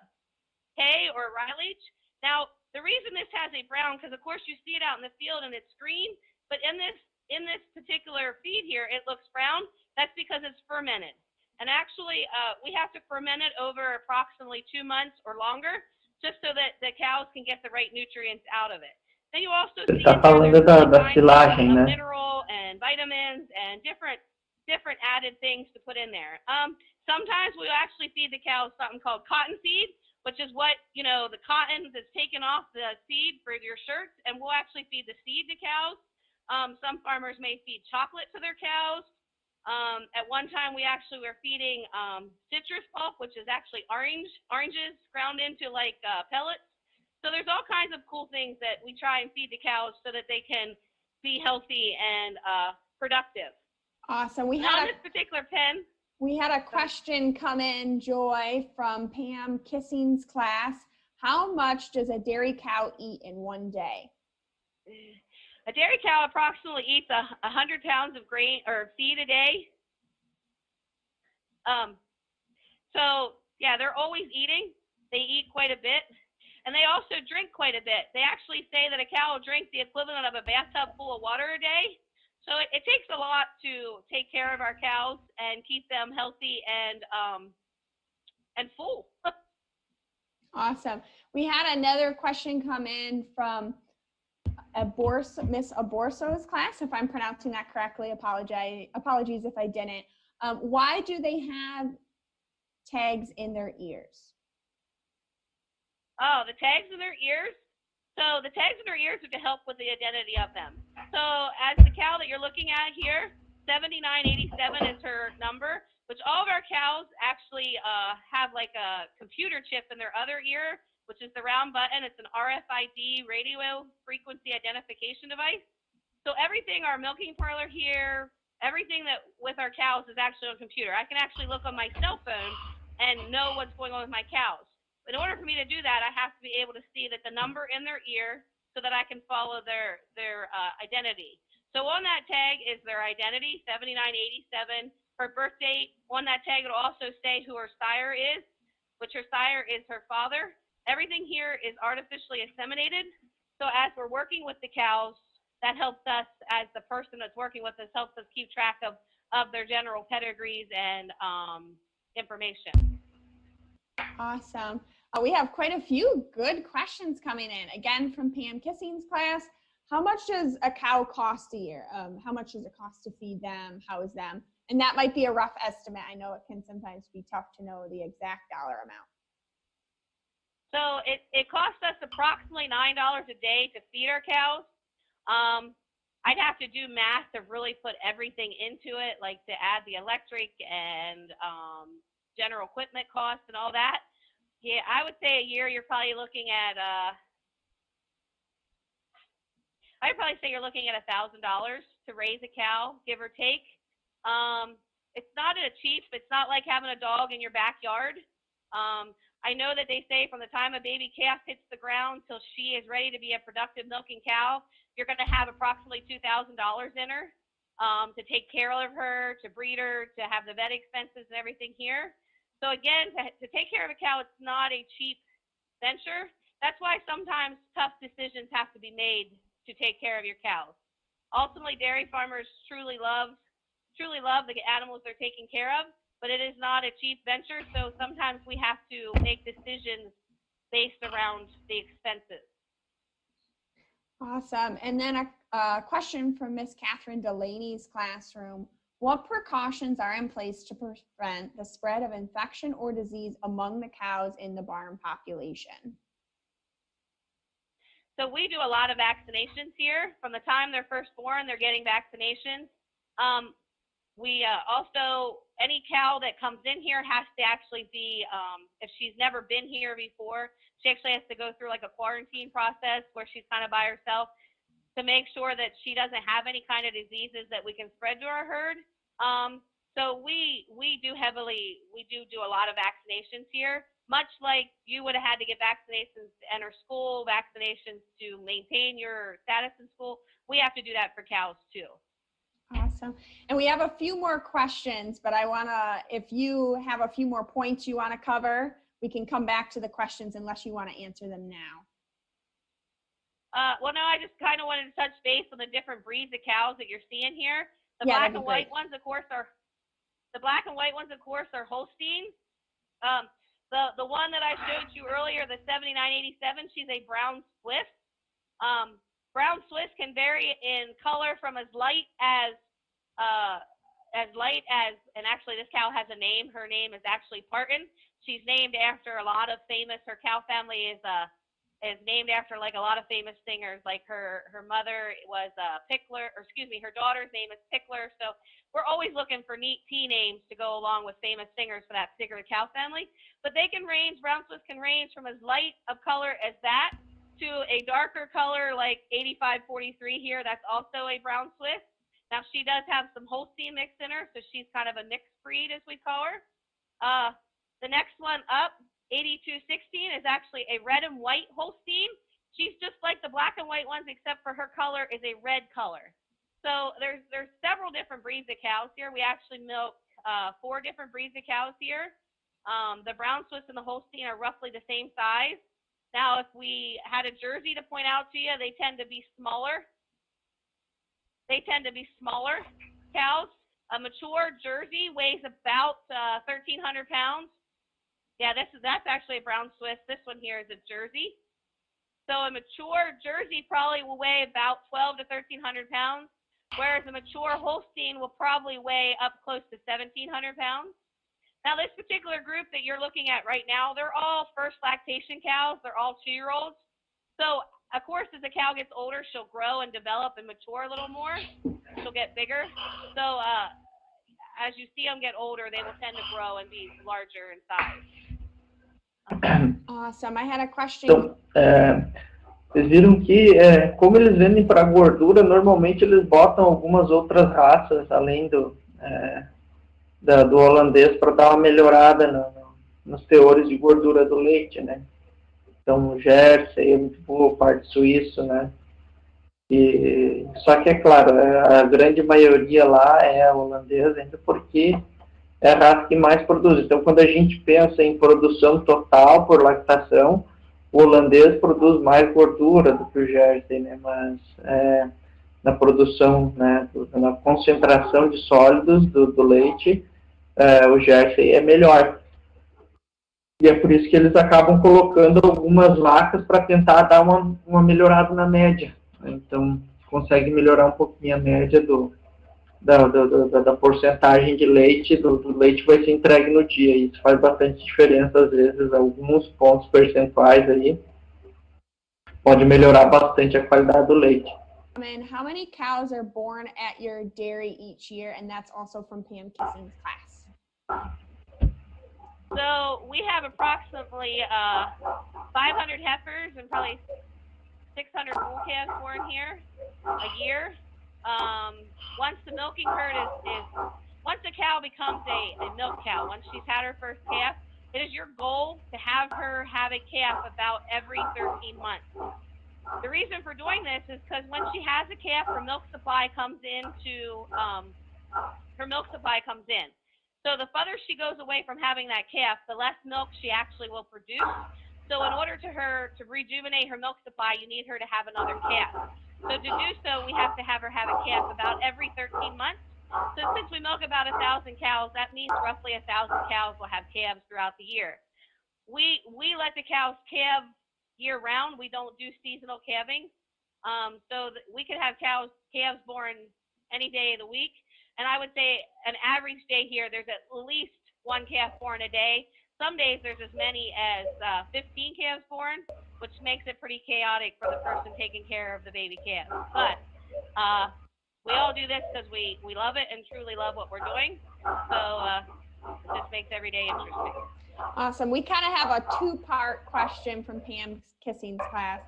Speaker 3: hay or rye leach. Now, the reason this has a brown, because of course you see it out in the field and it's green, but in this particular feed here, it looks brown. That's because it's fermented. And actually, we have to ferment it over approximately 2 months or longer, just so that the cows can get the right nutrients out of it. Then you also see
Speaker 1: Está falando da silagem, né?
Speaker 3: mineral and vitamins and different added things to put in there. Sometimes we'll actually feed the cows something called cottonseed, which is what, the cotton that's taken off the seed for your shirts, and we'll actually feed the seed to cows. Some farmers may feed chocolate to their cows. At one time, we actually were feeding citrus pulp, which is actually oranges ground into like pellets. So there's all kinds of cool things that we try and feed the cows so that they can be healthy and productive.
Speaker 2: Awesome.
Speaker 3: On this particular pen,
Speaker 2: we had a question come in, Joy, from Pam Kissing's class. How much does a dairy cow eat in one day?
Speaker 3: A dairy cow approximately eats 100 pounds of grain or feed a day. So yeah, they're always eating. They eat quite a bit, and they also drink quite a bit. They actually say that a cow will drink the equivalent of a bathtub full of water a day. So it takes a lot to take care of our cows and keep them healthy and full.
Speaker 2: Awesome. We had another question come in from Miss Aborso's class, if I'm pronouncing that correctly. Apologies if I didn't. Why do they have tags in their ears?
Speaker 3: Oh, the tags in their ears? So the tags in their ears are to help with the identity of them. So as the cow that you're looking at here, 7987 is her number, which all of our cows actually have like a computer chip in their other ear, which is the round button. It's an RFID radio frequency identification device. So everything, our milking parlor here, everything that with our cows is actually on a computer. I can actually look on my cell phone and know what's going on with my cows. In order for me to do that, I have to be able to see that the number in their ear so that I can follow their identity. So on that tag is their identity, 7987. Her birth date. On that tag, it'll also say who her sire is, which her sire is her father. Everything here is artificially inseminated. So as we're working with the cows, that helps us, as the person that's working with us, helps us keep track of their general pedigrees and information.
Speaker 2: Awesome. We have quite a few good questions coming in. Again, from Pam Kissing's class. How much does a cow cost a year? How much does it cost to feed them, house them? And that might be a rough estimate. I know it can sometimes be tough to know the exact dollar amount.
Speaker 3: So it costs us approximately $9 a day to feed our cows. I'd have to do math to really put everything into it, like to add the electric and general equipment costs and all that. Yeah, I would say a year you're probably looking at I'd probably say you're looking at $1,000 to raise a cow, give or take. It's not cheap. It's not like having a dog in your backyard. I know that they say from the time a baby calf hits the ground till she is ready to be a productive milking cow, you're going to have approximately $2,000 in her to take care of her, to breed her, to have the vet expenses and everything here. So again, to take care of a cow, it's not a cheap venture. That's why sometimes tough decisions have to be made to take care of your cows. Ultimately, dairy farmers truly love the animals they're taking care of, but it is not a cheap venture. So sometimes we have to make decisions based around the expenses.
Speaker 2: Awesome. And then a question from Miss Catherine Delaney's classroom. What precautions are in place to prevent the spread of infection or disease among the cows in the barn population?
Speaker 3: So we do a lot of vaccinations here. From the time they're first born, they're getting vaccinations. We also, any cow that comes in here has to actually be, if she's never been here before, she actually has to go through like a quarantine process where she's kind of by herself to make sure that she doesn't have any kind of diseases that we can spread to our herd. So we do a lot of vaccinations here, much like you would have had to get vaccinations to enter school, vaccinations to maintain your status in school. We have to do that for cows too.
Speaker 2: Awesome. And we have a few more questions, but I want to, if you have a few more points you want to cover, we can come back to the questions unless you want to answer them now.
Speaker 3: Well, no, I just kind of wanted to touch base on the different breeds of cows that you're seeing here. The
Speaker 2: Yeah,
Speaker 3: black
Speaker 2: that'd be
Speaker 3: and white
Speaker 2: great.
Speaker 3: ones, of course, are Holstein. The one that I showed you earlier, the 7987, she's a brown Swiss. Brown Swiss can vary in color from as light as, and actually this cow has a name. Her name is actually Parton. She's named after a lot of famous, her cow family is named after like a lot of famous singers. Like her mother was Pickler, or excuse me, her daughter's name is Pickler. So we're always looking for neat T names to go along with famous singers for that particular cow family. But they can range, brown Swiss can range from as light of color as that to a darker color like 8543 here. That's also a brown Swiss. Now she does have some Holstein mixed in her, so she's kind of a mixed breed as we call her. The next one up, 8216, is actually a red and white Holstein. She's just like the black and white ones, except for her color is a red color. So there's several different breeds of cows here. We actually milk 4 different breeds of cows here. The brown Swiss and the Holstein are roughly the same size. Now, if we had a Jersey to point out to you, they tend to be smaller. Cows. A mature Jersey weighs about 1,300 pounds. Yeah, that's actually a brown Swiss. This one here is a Jersey. So a mature Jersey probably will weigh about 1,200 to 1,300 pounds, whereas a mature Holstein will probably weigh up close to 1,700 pounds. Now, this particular group that you're looking at right now, they're all first lactation cows. They're all 2-year-olds. So, of course, as a cow gets older, she'll grow and develop and mature a little more. She'll get bigger. So, as you see them get older, they will tend to grow and be larger in size.
Speaker 2: Awesome. I had a question.
Speaker 1: Então, vocês viram que, como eles vendem para gordura, normalmente eles botam algumas outras raças, além do holandês, para dar uma melhorada nos teores de gordura do leite, né? Então, o Jersey é muito boa, parte suíço, né? Só que, é claro, a grande maioria lá é holandesa, ainda porque é a raça que mais produz. Então, quando a gente pensa em produção total por lactação, o holandês produz mais gordura do que o Jersey, né? Mas na produção, né, na concentração de sólidos do leite, o Jersey é melhor. E é por isso que eles acabam colocando algumas vacas para tentar dar uma melhorada na média. Então, consegue melhorar um pouquinho a média da porcentagem de leite, do leite que vai ser entregue no dia. Isso faz bastante diferença, às vezes, alguns pontos percentuais aí. Pode melhorar bastante a qualidade do leite.
Speaker 2: And how many cows are born at your dairy each year? And that's also from Pam Kissing's class.
Speaker 3: So we have approximately 500 heifers and probably 600 bull calves born here a year. Once the milking herd once a cow becomes a milk cow, once she's had her first calf, it is your goal to have her have a calf about every 13 months. The reason for doing this is because when she has a calf, her milk supply comes in. So the further she goes away from having that calf, the less milk she actually will produce. So in order to rejuvenate her milk supply, you need her to have another calf. So to do so, we have to have her have a calf about every 13 months. So since we milk about 1,000 cows, that means roughly 1,000 cows will have calves throughout the year. We let the cows calve year round. We don't do seasonal calving. So we could have calves born any day of the week. And I would say an average day here, there's at least 1 calf born a day. Some days there's as many as 15 calves born, which makes it pretty chaotic for the person taking care of the baby calves. But we all do this because we love it and truly love what we're doing. So it just makes every day interesting.
Speaker 2: Awesome. We kind of have a 2-part question from Pam Kissing's class.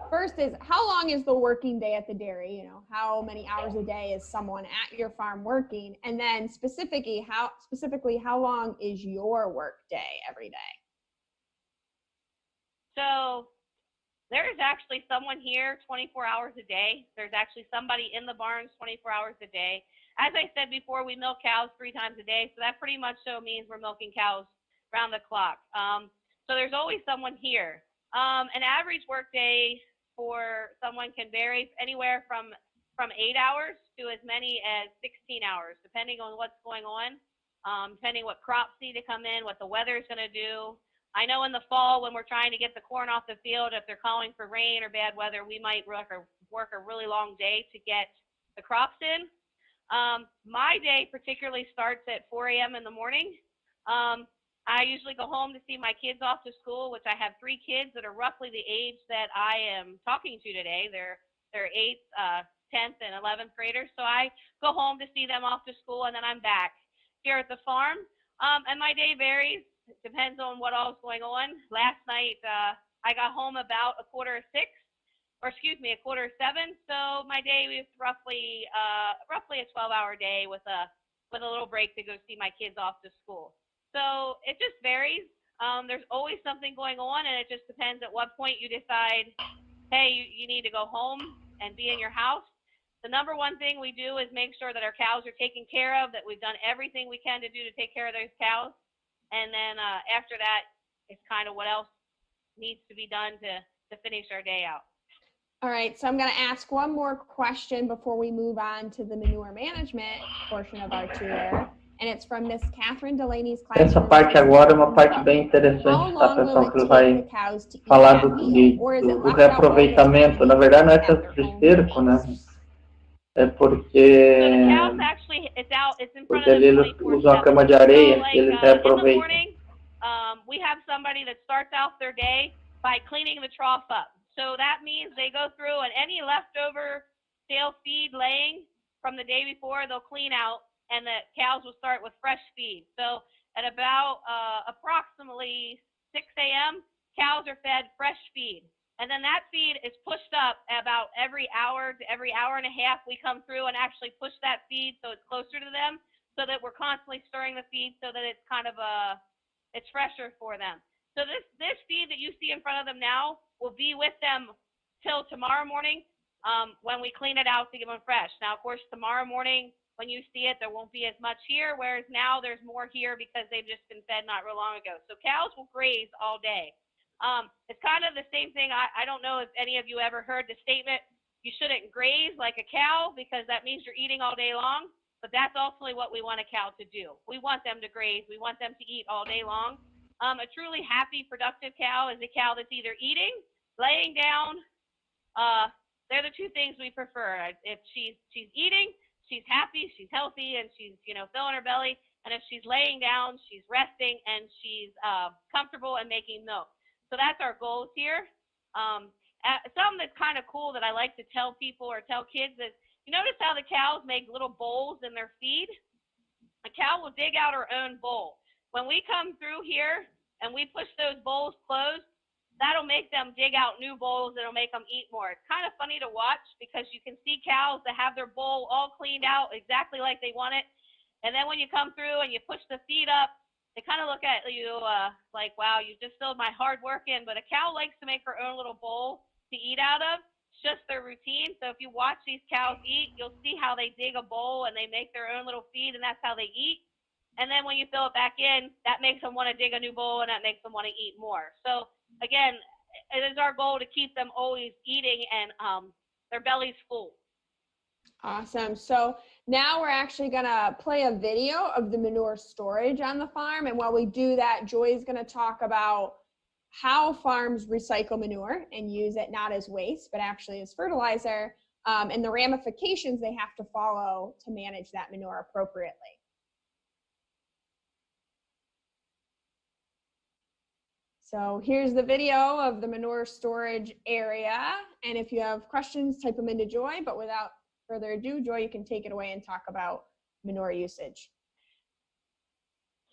Speaker 2: First is, how long is the working day at the dairy? You know, how many hours a day is someone at your farm working? And then specifically, how long is your work day every day?
Speaker 3: So there is actually someone here 24 hours a day. There's actually somebody in the barns 24 hours a day. as I said before, we milk cows 3 times a day, so that pretty much so means we're milking cows round the clock. So there's always someone here. An average work day for someone can vary anywhere from 8 hours to as many as 16 hours, depending on what's going on, depending what crops need to come in, what the weather is going to do. I know in the fall when we're trying to get the corn off the field, if they're calling for rain or bad weather, we might work a really long day to get the crops in. My day particularly starts at 4 a.m. in the morning. I usually go home to see my kids off to school, which I have 3 kids that are roughly the age that I am talking to today. They're 8th, 10th, and 11th graders. So I go home to see them off to school, and then I'm back here at the farm. And my day varies. It depends on what all's going on. Last night, I got home about 5:45, or excuse me, 6:45. So my day was roughly a 12-hour day with a little break to go see my kids off to school. So it just varies. There's always something going on, and it just depends at what point you decide, hey, you need to go home and be in your house. The number one thing we do is make sure that our cows are taken care of, that we've done everything we can to do to take care of those cows. And then after that, it's kind of what else needs to be done to finish our day out.
Speaker 2: All right, so I'm going to ask one more question before we move on to the manure management portion of our tour. And it's from Miss Catherine Delaney's class.
Speaker 1: Essa parte agora é uma parte bem interessante, tá, pessoal? Que ele vai falar do reaproveitamento. Na verdade, não é tanto de esterco, né? É porque ali eles usam a cama de areia e eles reaproveitam.
Speaker 3: We have somebody that starts off their day by cleaning the trough up. So that means they go through and any leftover stale feed laying from the day before, they'll clean out, and the cows will start with fresh feed. So at about approximately 6 a.m., cows are fed fresh feed. And then that feed is pushed up about every hour to every hour and a half. We come through and actually push that feed so it's closer to them, so that we're constantly stirring the feed so that it's kind of it's fresher for them. So this feed that you see in front of them now will be with them till tomorrow morning when we clean it out to give them fresh. Now, of course, tomorrow morning when you see it, there won't be as much here, whereas now there's more here because they've just been fed not real long ago. So cows will graze all day. It's kind of the same thing. I don't know if any of you ever heard the statement, you shouldn't graze like a cow because that means you're eating all day long, but that's ultimately what we want a cow to do. We want them to graze. We want them to eat all day long. A truly happy, productive cow is a cow that's either eating, laying down. They're the 2 things we prefer. If she's eating, she's happy, she's healthy, and she's filling her belly. And if she's laying down, she's resting, and she's comfortable and making milk. So that's our goals here. Something that's kind of cool that I like to tell people or tell kids is, you notice how the cows make little bowls in their feed? A cow will dig out her own bowl. When we come through here and we push those bowls closed, that'll make them dig out new bowls that'll make them eat more. It's kind of funny to watch because you can see cows that have their bowl all cleaned out exactly like they want it. And then when you come through and you push the feed up, they kind of look at you like, wow, you just filled my hard work in. But a cow likes to make her own little bowl to eat out of. It's just their routine. So if you watch these cows eat, you'll see how they dig a bowl and they make their own little feed, and that's how they eat. And then when you fill it back in, that makes them want to dig a new bowl, and that makes them want to eat more. So again, it is our goal to keep them always eating and their bellies full.
Speaker 2: Awesome. So now we're actually going to play a video of the manure storage on the farm. And while we do that, Joy is going to talk about how farms recycle manure and use it not as waste, but actually as fertilizer, and the ramifications they have to follow to manage that manure appropriately. So here's the video of the manure storage area. And if you have questions, type them into Joy, but without further ado, Joy, you can take it away and talk about manure usage.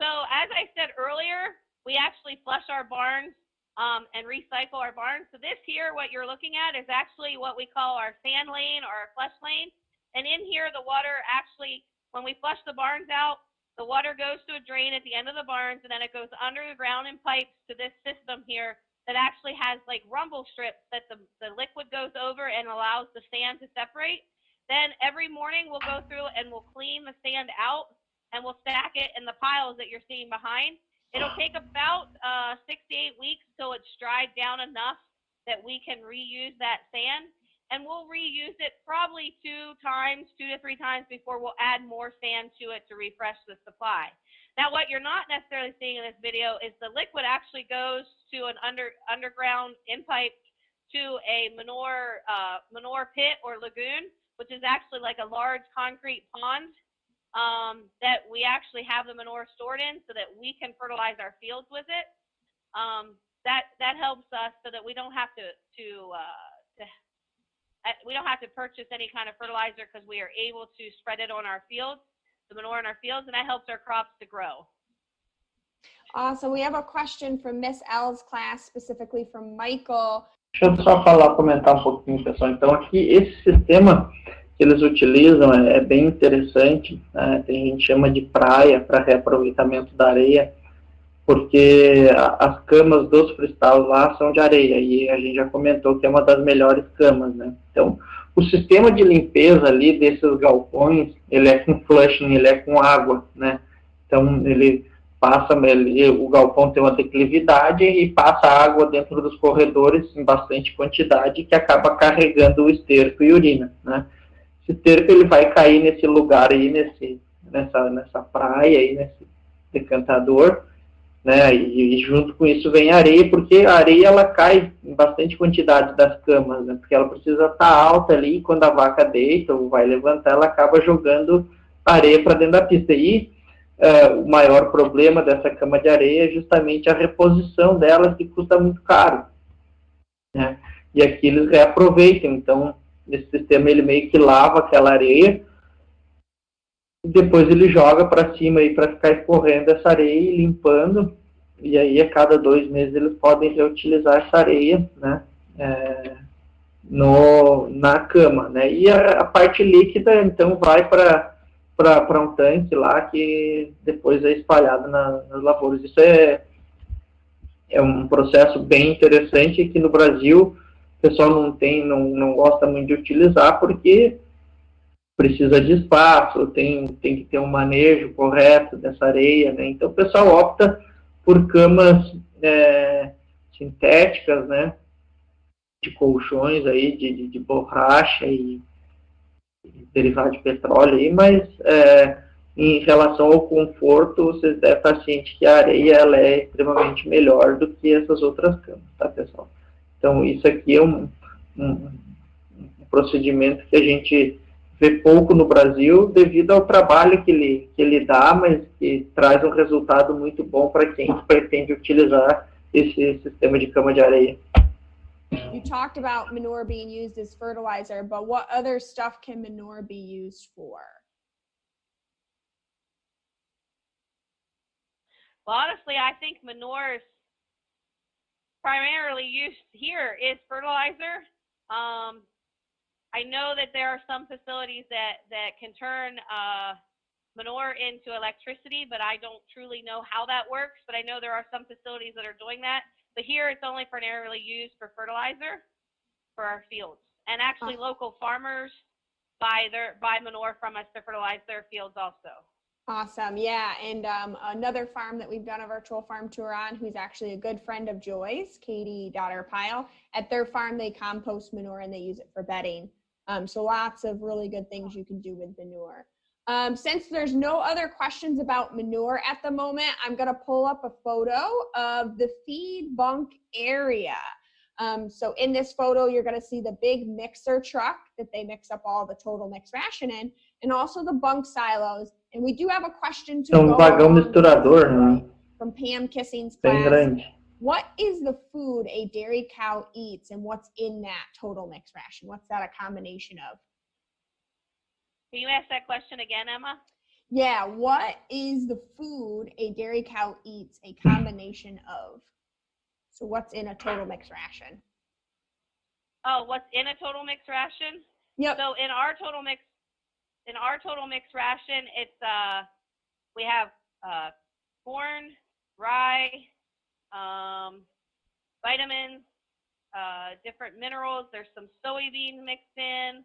Speaker 3: So as I said earlier, we actually flush our barns and recycle our barns. So this here, what you're looking at is actually what we call our sand lane or our flush lane. And in here, the water actually, when we flush the barns out, the water goes to a drain at the end of the barns, and then it goes under the ground in pipes to this system here that actually has like rumble strips that the liquid goes over and allows the sand to separate. Then every morning we'll go through and we'll clean the sand out and we'll stack it in the piles that you're seeing behind. It'll take about 6 to 8 weeks till it's dried down enough that we can reuse that sand. And we'll reuse it probably 2 to 3 times before we'll add more sand to it to refresh the supply. Now, what you're not necessarily seeing in this video is the liquid actually goes to an underground in-pipe to a manure pit or lagoon, which is actually like a large concrete pond that we actually have the manure stored in so that we can fertilize our fields with it. That helps us so that we don't have to purchase any kind of fertilizer because we are able to spread it on our fields, the manure in our fields, and that helps our crops to grow.
Speaker 2: Awesome. We have a question from Miss L's class, specifically from Michael.
Speaker 1: Deixa eu só comentar pouquinho, pessoal. Então, aqui, esse sistema que eles utilizam é bem interessante, né? Tem gente que chama de praia para reaproveitamento da areia, porque as camas dos freestyle lá são de areia, e a gente já comentou que é uma das melhores camas, né? Então, o sistema de limpeza ali desses galpões, ele é com flushing, ele é com água, né? Então, ele passa, o galpão tem uma declividade e passa água dentro dos corredores em bastante quantidade, que acaba carregando o esterco e urina, né? Esse esterco, ele vai cair nesse lugar aí, nessa praia aí, nesse decantador, né? E junto com isso vem a areia, porque a areia ela cai em bastante quantidade das camas, né? Porque ela precisa estar alta ali, e quando a vaca deita ou vai levantar, ela acaba jogando areia para dentro da pista. E o maior problema dessa cama de areia é justamente a reposição delas, que custa muito caro, né? E aqui eles reaproveitam. Então, esse sistema ele meio que lava aquela areia e depois ele joga para cima aí para ficar escorrendo essa areia e limpando. E aí, a cada 2 meses, eles podem reutilizar essa areia, né? Na cama, né? E a parte líquida, então, vai para um tanque lá que depois é espalhado nas lavouras. Isso é um processo bem interessante. Aqui no Brasil o pessoal não gosta muito de utilizar porque precisa de espaço, tem que ter um manejo correto dessa areia, né? Então o pessoal opta por camas sintéticas, né? De colchões aí, de borracha e derivado de petróleo aí, mas em relação ao conforto, vocês devem estar cientes que a areia ela é extremamente melhor do que essas outras camas, tá, pessoal? Então, isso aqui é um procedimento que a gente vê pouco no Brasil devido ao trabalho que ele dá, mas que traz um resultado muito bom para quem pretende utilizar esse sistema de cama de areia.
Speaker 2: You talked about manure being used as fertilizer, but what other stuff can manure be used for?
Speaker 3: Well, honestly, I think manure is primarily used here is fertilizer. I know that there are some facilities that can turn manure into electricity, but I don't truly know how that works. But I know there are some facilities that are doing that. But here it's only primarily used for fertilizer for our fields. And actually local farmers buy manure from us to fertilize their fields also.
Speaker 2: Awesome. Yeah. And another farm that we've done a virtual farm tour on, who's actually a good friend of Joy's, Katie Pyle, at their farm, they compost manure and they use it for bedding. So lots of really good things you can do with manure. Since there's no other questions about manure at the moment, I'm going to pull up a photo of the feed bunk area. So in this photo, you're going to see the big mixer truck that they mix up all the total mixed ration in, and also the bunk silos. And we do have a question to go
Speaker 1: vagão misturador, né?
Speaker 2: From Pam Kissing's
Speaker 1: Bem
Speaker 2: class.
Speaker 1: grande.
Speaker 2: What is the food a dairy cow eats, and what's in that total mixed ration? What's that a combination of?
Speaker 3: Can you ask that question again, Emma?
Speaker 2: Yeah, what is the food a dairy cow eats, a combination of? So what's in a total mixed ration?
Speaker 3: Oh, what's in a total mixed ration?
Speaker 2: Yep.
Speaker 3: So in our total mixed ration, it's we have corn, rye, vitamins, different minerals. There's some soybean mixed in.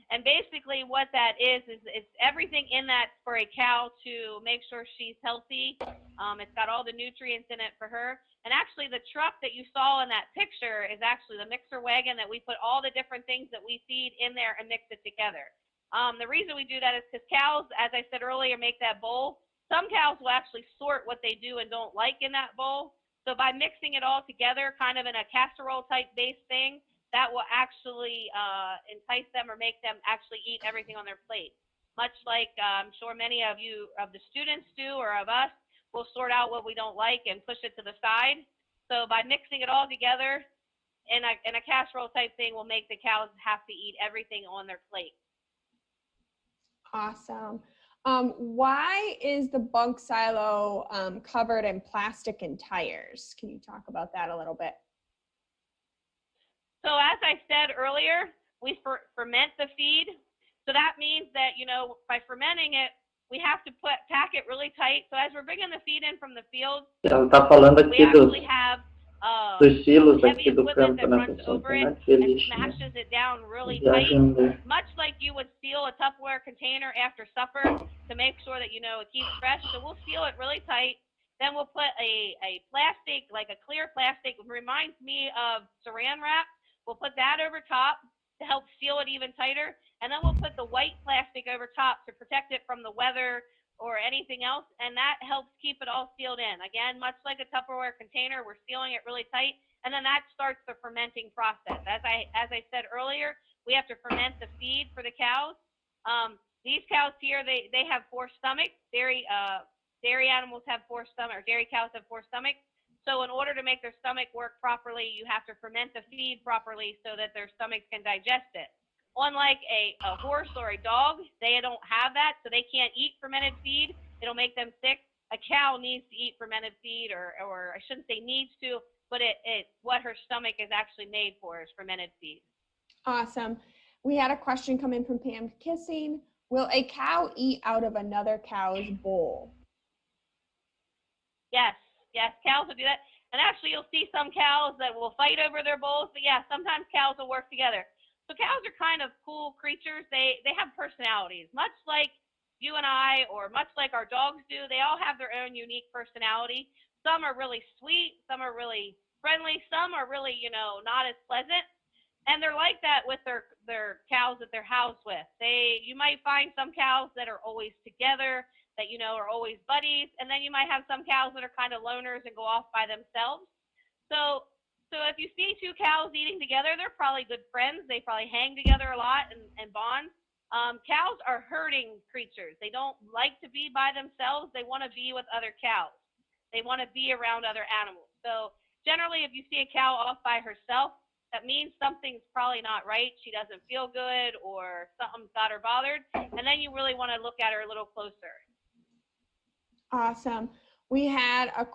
Speaker 3: And basically what that is it's everything in that for a cow to make sure she's healthy. It's got all the nutrients in it for her. And actually the truck that you saw in that picture is actually the mixer wagon that we put all the different things that we feed in there and mix it together. The reason we do that is because cows, as I said earlier, make that bowl. Some cows will actually sort what they do and don't like in that bowl. So by mixing it all together, kind of in a casserole type base thing, that will actually entice them or make them actually eat everything on their plate. Much like I'm sure many of you, of the students do, or of us, will sort out what we don't like and push it to the side. So by mixing it all together in a casserole type thing will make the cows have to eat everything on their plate.
Speaker 2: Awesome. Why is the bunk silo covered in plastic and tires? Can you talk about that a little bit?
Speaker 3: So as I said earlier, we ferment the feed. So that means that, you know, by fermenting it, we have to pack it really tight. So as we're bringing the feed in from the field,
Speaker 1: Ela está falando
Speaker 3: we
Speaker 1: aqui
Speaker 3: actually have
Speaker 1: dos silos
Speaker 3: heavy
Speaker 1: aqui do
Speaker 3: equipment
Speaker 1: campo,
Speaker 3: that
Speaker 1: né,
Speaker 3: runs
Speaker 1: pessoal?
Speaker 3: over
Speaker 1: Tem
Speaker 3: it
Speaker 1: aqui
Speaker 3: and
Speaker 1: lixo, né?
Speaker 3: smashes it down really
Speaker 1: De
Speaker 3: tight,
Speaker 1: agenda.
Speaker 3: much like you would seal a Tupperware container after supper to make sure that, you know, it keeps fresh. So we'll seal it really tight. Then we'll put a plastic, like a clear plastic, reminds me of saran wrap. We'll put that over top to help seal it even tighter. And then we'll put the white plastic over top to protect it from the weather or anything else. And that helps keep it all sealed in. Again, much like a Tupperware container, we're sealing it really tight. And then that starts the fermenting process. As I said earlier, we have to ferment the feed for the cows. These cows here, they have 4 stomachs. Dairy animals have 4 stomachs, or dairy cows have 4 stomachs. So in order to make their stomach work properly, you have to ferment the feed properly so that their stomachs can digest it. Unlike a horse or a dog, they don't have that, so they can't eat fermented feed. It'll make them sick. A cow needs to eat fermented feed, or I shouldn't say needs to, but what her stomach is actually made for is fermented feed.
Speaker 2: Awesome. We had a question come in from Pam Kissing. Will a cow eat out of another cow's bowl?
Speaker 3: Yes, cows will do that. And actually, you'll see some cows that will fight over their bowls, but yeah, sometimes cows will work together. So cows are kind of cool creatures. They have personalities, much like you and I, or much like our dogs do. They all have their own unique personality. Some are really sweet, some are really friendly, some are really, you know, not as pleasant. And they're like that with their cows that they're housed with. You might find some cows that are always together, that, you know, are always buddies. And then you might have some cows that are kind of loners and go off by themselves. So if you see 2 cows eating together, they're probably good friends. They probably hang together a lot and bond. Cows are herding creatures. They don't like to be by themselves. They want to be with other cows. They want to be around other animals. So generally, if you see a cow off by herself, that means something's probably not right. She doesn't feel good, or something's got her bothered. And then you really want to look at her a little closer.
Speaker 2: Awesome. We had a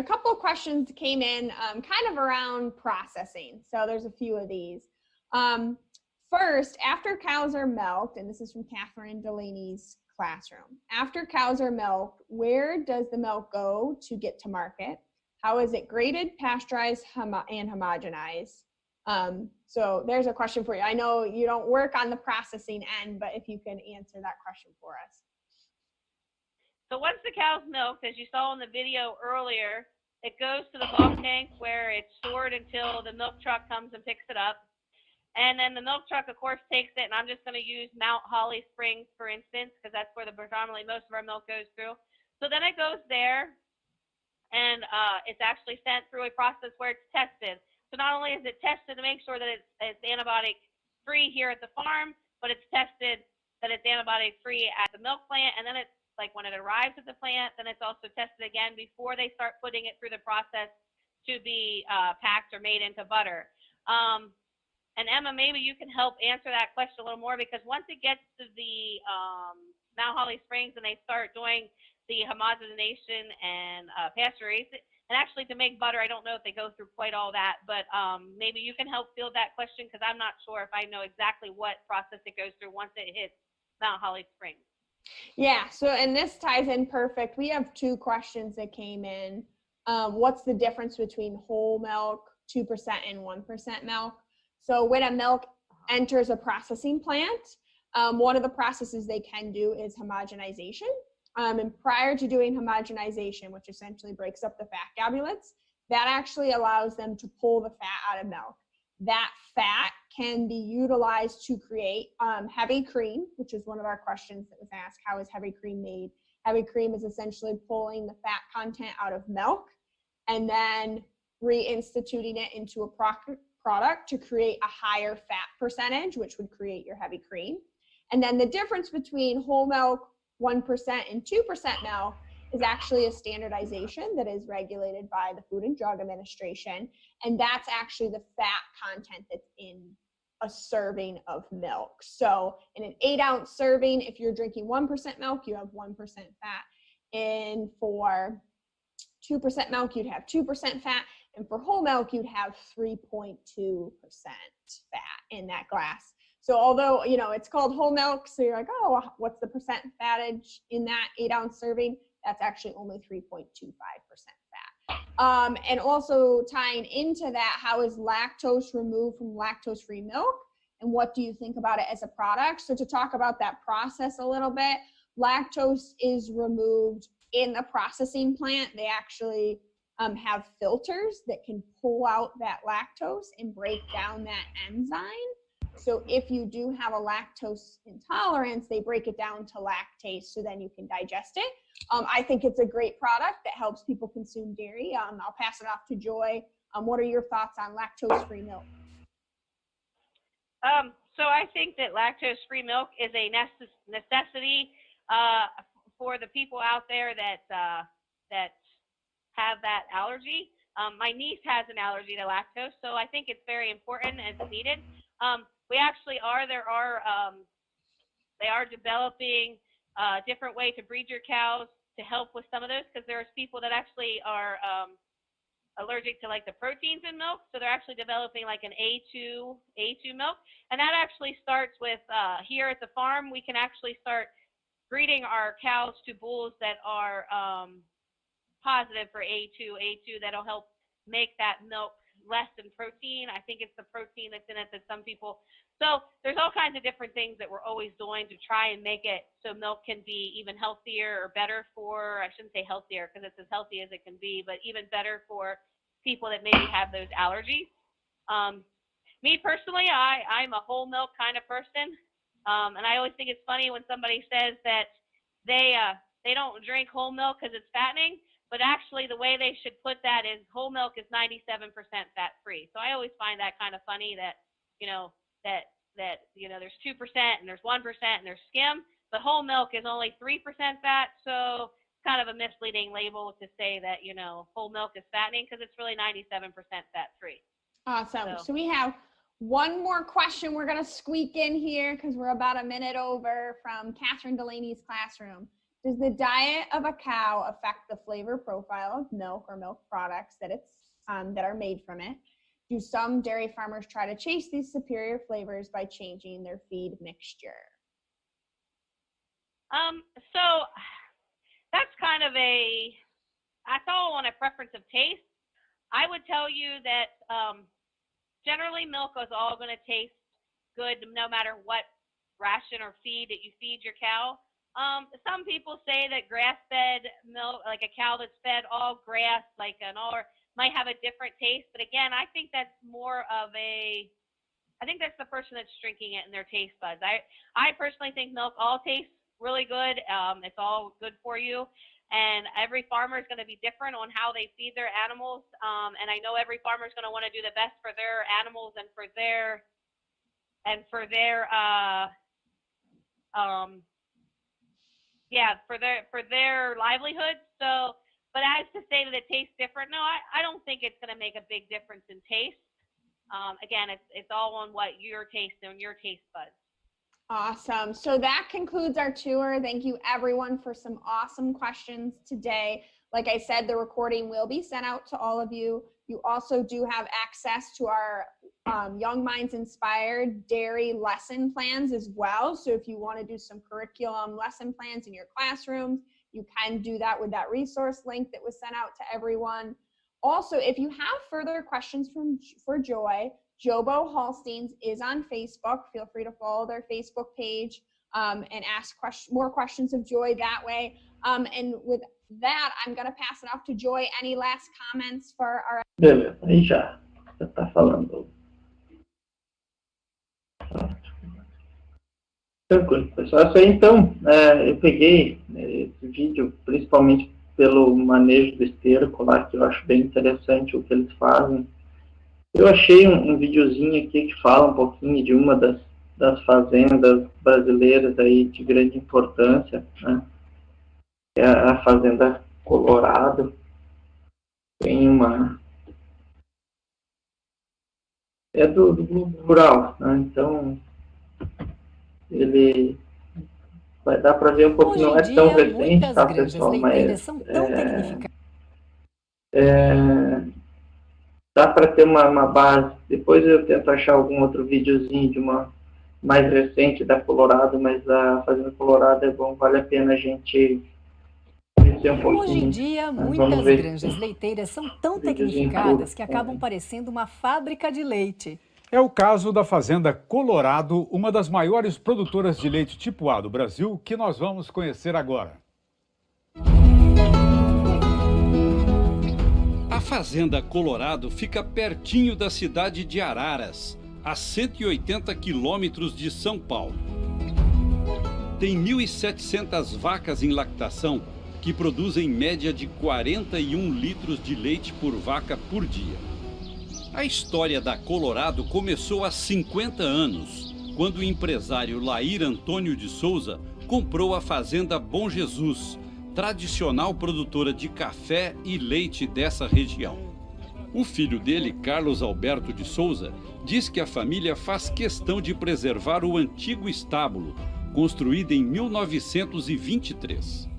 Speaker 2: couple of questions came in kind of around processing. So there's a few of these. First, after cows are milked, and this is from Catherine Delaney's classroom, after cows are milked, where does the milk go to get to market? How is it graded, pasteurized, and homogenized? So there's a question for you. I know you don't work on the processing end, but if you can answer that question for us.
Speaker 3: So once the cow's milked, as you saw in the video earlier, it goes to the bulk tank where it's stored until the milk truck comes and picks it up. And then the milk truck, of course, takes it, and I'm just going to use Mount Holly Springs, for instance, because that's where predominantly most of our milk goes through. So then it goes there, and it's actually sent through a process where it's tested. So not only is it tested to make sure that it's antibiotic-free here at the farm, but it's tested that it's antibiotic-free at the milk plant, and then it's like when it arrives at the plant, then it's also tested again before they start putting it through the process to be packed or made into butter. And Emma, maybe you can help answer that question a little more, because once it gets to the Mount Holly Springs and they start doing the homogenization and pasteurization, and actually to make butter, I don't know if they go through quite all that, but maybe you can help field that question, because I'm not sure if I know exactly what process it goes through once it hits Mount Holly Springs.
Speaker 2: Yeah, so, and this ties in perfect. We have 2 questions that came in. What's the difference between whole milk, 2% and 1% milk? So when a milk enters a processing plant, one of the processes they can do is homogenization. And prior to doing homogenization, which essentially breaks up the fat gabulets, that actually allows them to pull the fat out of milk. That fat can be utilized to create heavy cream, which is one of our questions that was asked. How is heavy cream made? Heavy cream is essentially pulling the fat content out of milk and then reinstituting it into a product to create a higher fat percentage, which would create your heavy cream. And then the difference between whole milk, 1% and 2% milk is actually a standardization that is regulated by the Food and Drug Administration. And that's actually the fat content that's in a serving of milk. So in an 8-ounce serving, if you're drinking 1% milk, you have 1% fat. And for 2% milk, you'd have 2% fat. And for whole milk, you'd have 3.2% fat in that glass. So although, you know, it's called whole milk, so you're like, oh, what's the percent fattage in that 8-ounce serving? That's actually only 3.25% fat. And also tying into that, how is lactose removed from lactose-free milk? And what do you think about it as a product? So to talk about that process a little bit, lactose is removed in the processing plant. They actually have filters that can pull out that lactose and break down that enzyme. So if you do have a lactose intolerance, they break it down to lactase so then you can digest it. I think it's a great product that helps people consume dairy. I'll pass it off to Joy. What are your thoughts on lactose-free milk?
Speaker 3: So I think that lactose-free milk is a necessity for the people out there that have that allergy. My niece has an allergy to lactose, so I think it's very important and it's needed. We actually they are developing a different way to breed your cows to help with some of those, because there's people that actually are allergic to like the proteins in milk. So they're actually developing like an A2 milk. And that actually starts with here at the farm, we can actually start breeding our cows to bulls that are positive for A2 that'll help make that milk less in protein. I think it's the protein that's in it that some people, so there's all kinds of different things that we're always doing to try and make it so milk can be even healthier or better for, I shouldn't say healthier because it's as healthy as it can be, but even better for people that maybe have those allergies. Me personally, I'm a whole milk kind of person. And I always think it's funny when somebody says that they don't drink whole milk because it's fattening. But actually, the way they should put that is whole milk is 97% fat-free. So I always find that kind of funny that, that there's 2% and there's 1% and there's skim, but whole milk is only 3% fat. So it's kind of a misleading label to say that, whole milk is fattening, because it's really 97% fat-free.
Speaker 2: Awesome. So we have one more question we're going to squeak in here because we're about a minute over, from Catherine Delaney's classroom. Does the diet of a cow affect the flavor profile of milk or milk products that are made from it? Do some dairy farmers try to chase these superior flavors by changing their feed mixture?
Speaker 3: So that's kind of that's all on a preference of taste. I would tell you that generally milk is all going to taste good no matter what ration or feed that you feed your cow. Some people say that grass-fed milk, like a cow that's fed all grass, like might have a different taste. But again, I think that's more of I think that's the person that's drinking it and their taste buds. I personally think milk all tastes really good. It's all good for you. And every farmer is going to be different on how they feed their animals. And I know every farmer is going to want to do the best for their animals and for their for their livelihood. So, but as to say that it tastes different, no, I don't think it's going to make a big difference in taste. Again, it's all on what your taste and your taste buds.
Speaker 2: Awesome. So that concludes our tour. Thank you everyone for some awesome questions today. Like I said, the recording will be sent out to all of you. You also do have access to our Young Minds Inspired dairy lesson plans as well. So if you want to do some curriculum lesson plans in your classrooms, you can do that with that resource link that was sent out to everyone. Also, if you have further questions for Joy, Jobo Holsteins is on Facebook. Feel free to follow their Facebook page and ask more questions of Joy that way. And with that, I'm going to pass it off to Joy. Any last comments for our...
Speaker 1: Beleza, aí já tá falando. Tranquilo, pessoal. Isso aí, então, eu peguei esse vídeo principalmente pelo manejo do esterco lá, que eu acho bem interessante o que eles fazem. Eu achei um videozinho aqui que fala um pouquinho de uma das fazendas brasileiras aí de grande importância, né? É a Fazenda Colorado. Tem uma... É do Globo Rural, né? Então, ele vai dar para ver um pouquinho, não é tão recente, tá, pessoal? Mas dá para ter uma base. Depois eu tento achar algum outro videozinho de uma mais recente da Colorado, mas a Fazenda Colorado é bom, vale a pena a gente conhecer um pouquinho.
Speaker 5: Hoje em dia, muitas granjas leiteiras são tão tecnificadas que acabam parecendo uma fábrica de leite.
Speaker 6: É o caso da Fazenda Colorado, uma das maiores produtoras de leite tipo A do Brasil, que nós vamos conhecer agora.
Speaker 7: A Fazenda Colorado fica pertinho da cidade de Araras, a 180 quilômetros de São Paulo. Tem 1.700 vacas em lactação, que produzem média de 41 litros de leite por vaca por dia. A história da Colorado começou há 50 anos, quando o empresário Lair Antônio de Souza comprou a Fazenda Bom Jesus, tradicional produtora de café e leite dessa região. O filho dele, Carlos Alberto de Souza, diz que a família faz questão de preservar o antigo estábulo, construído em 1923.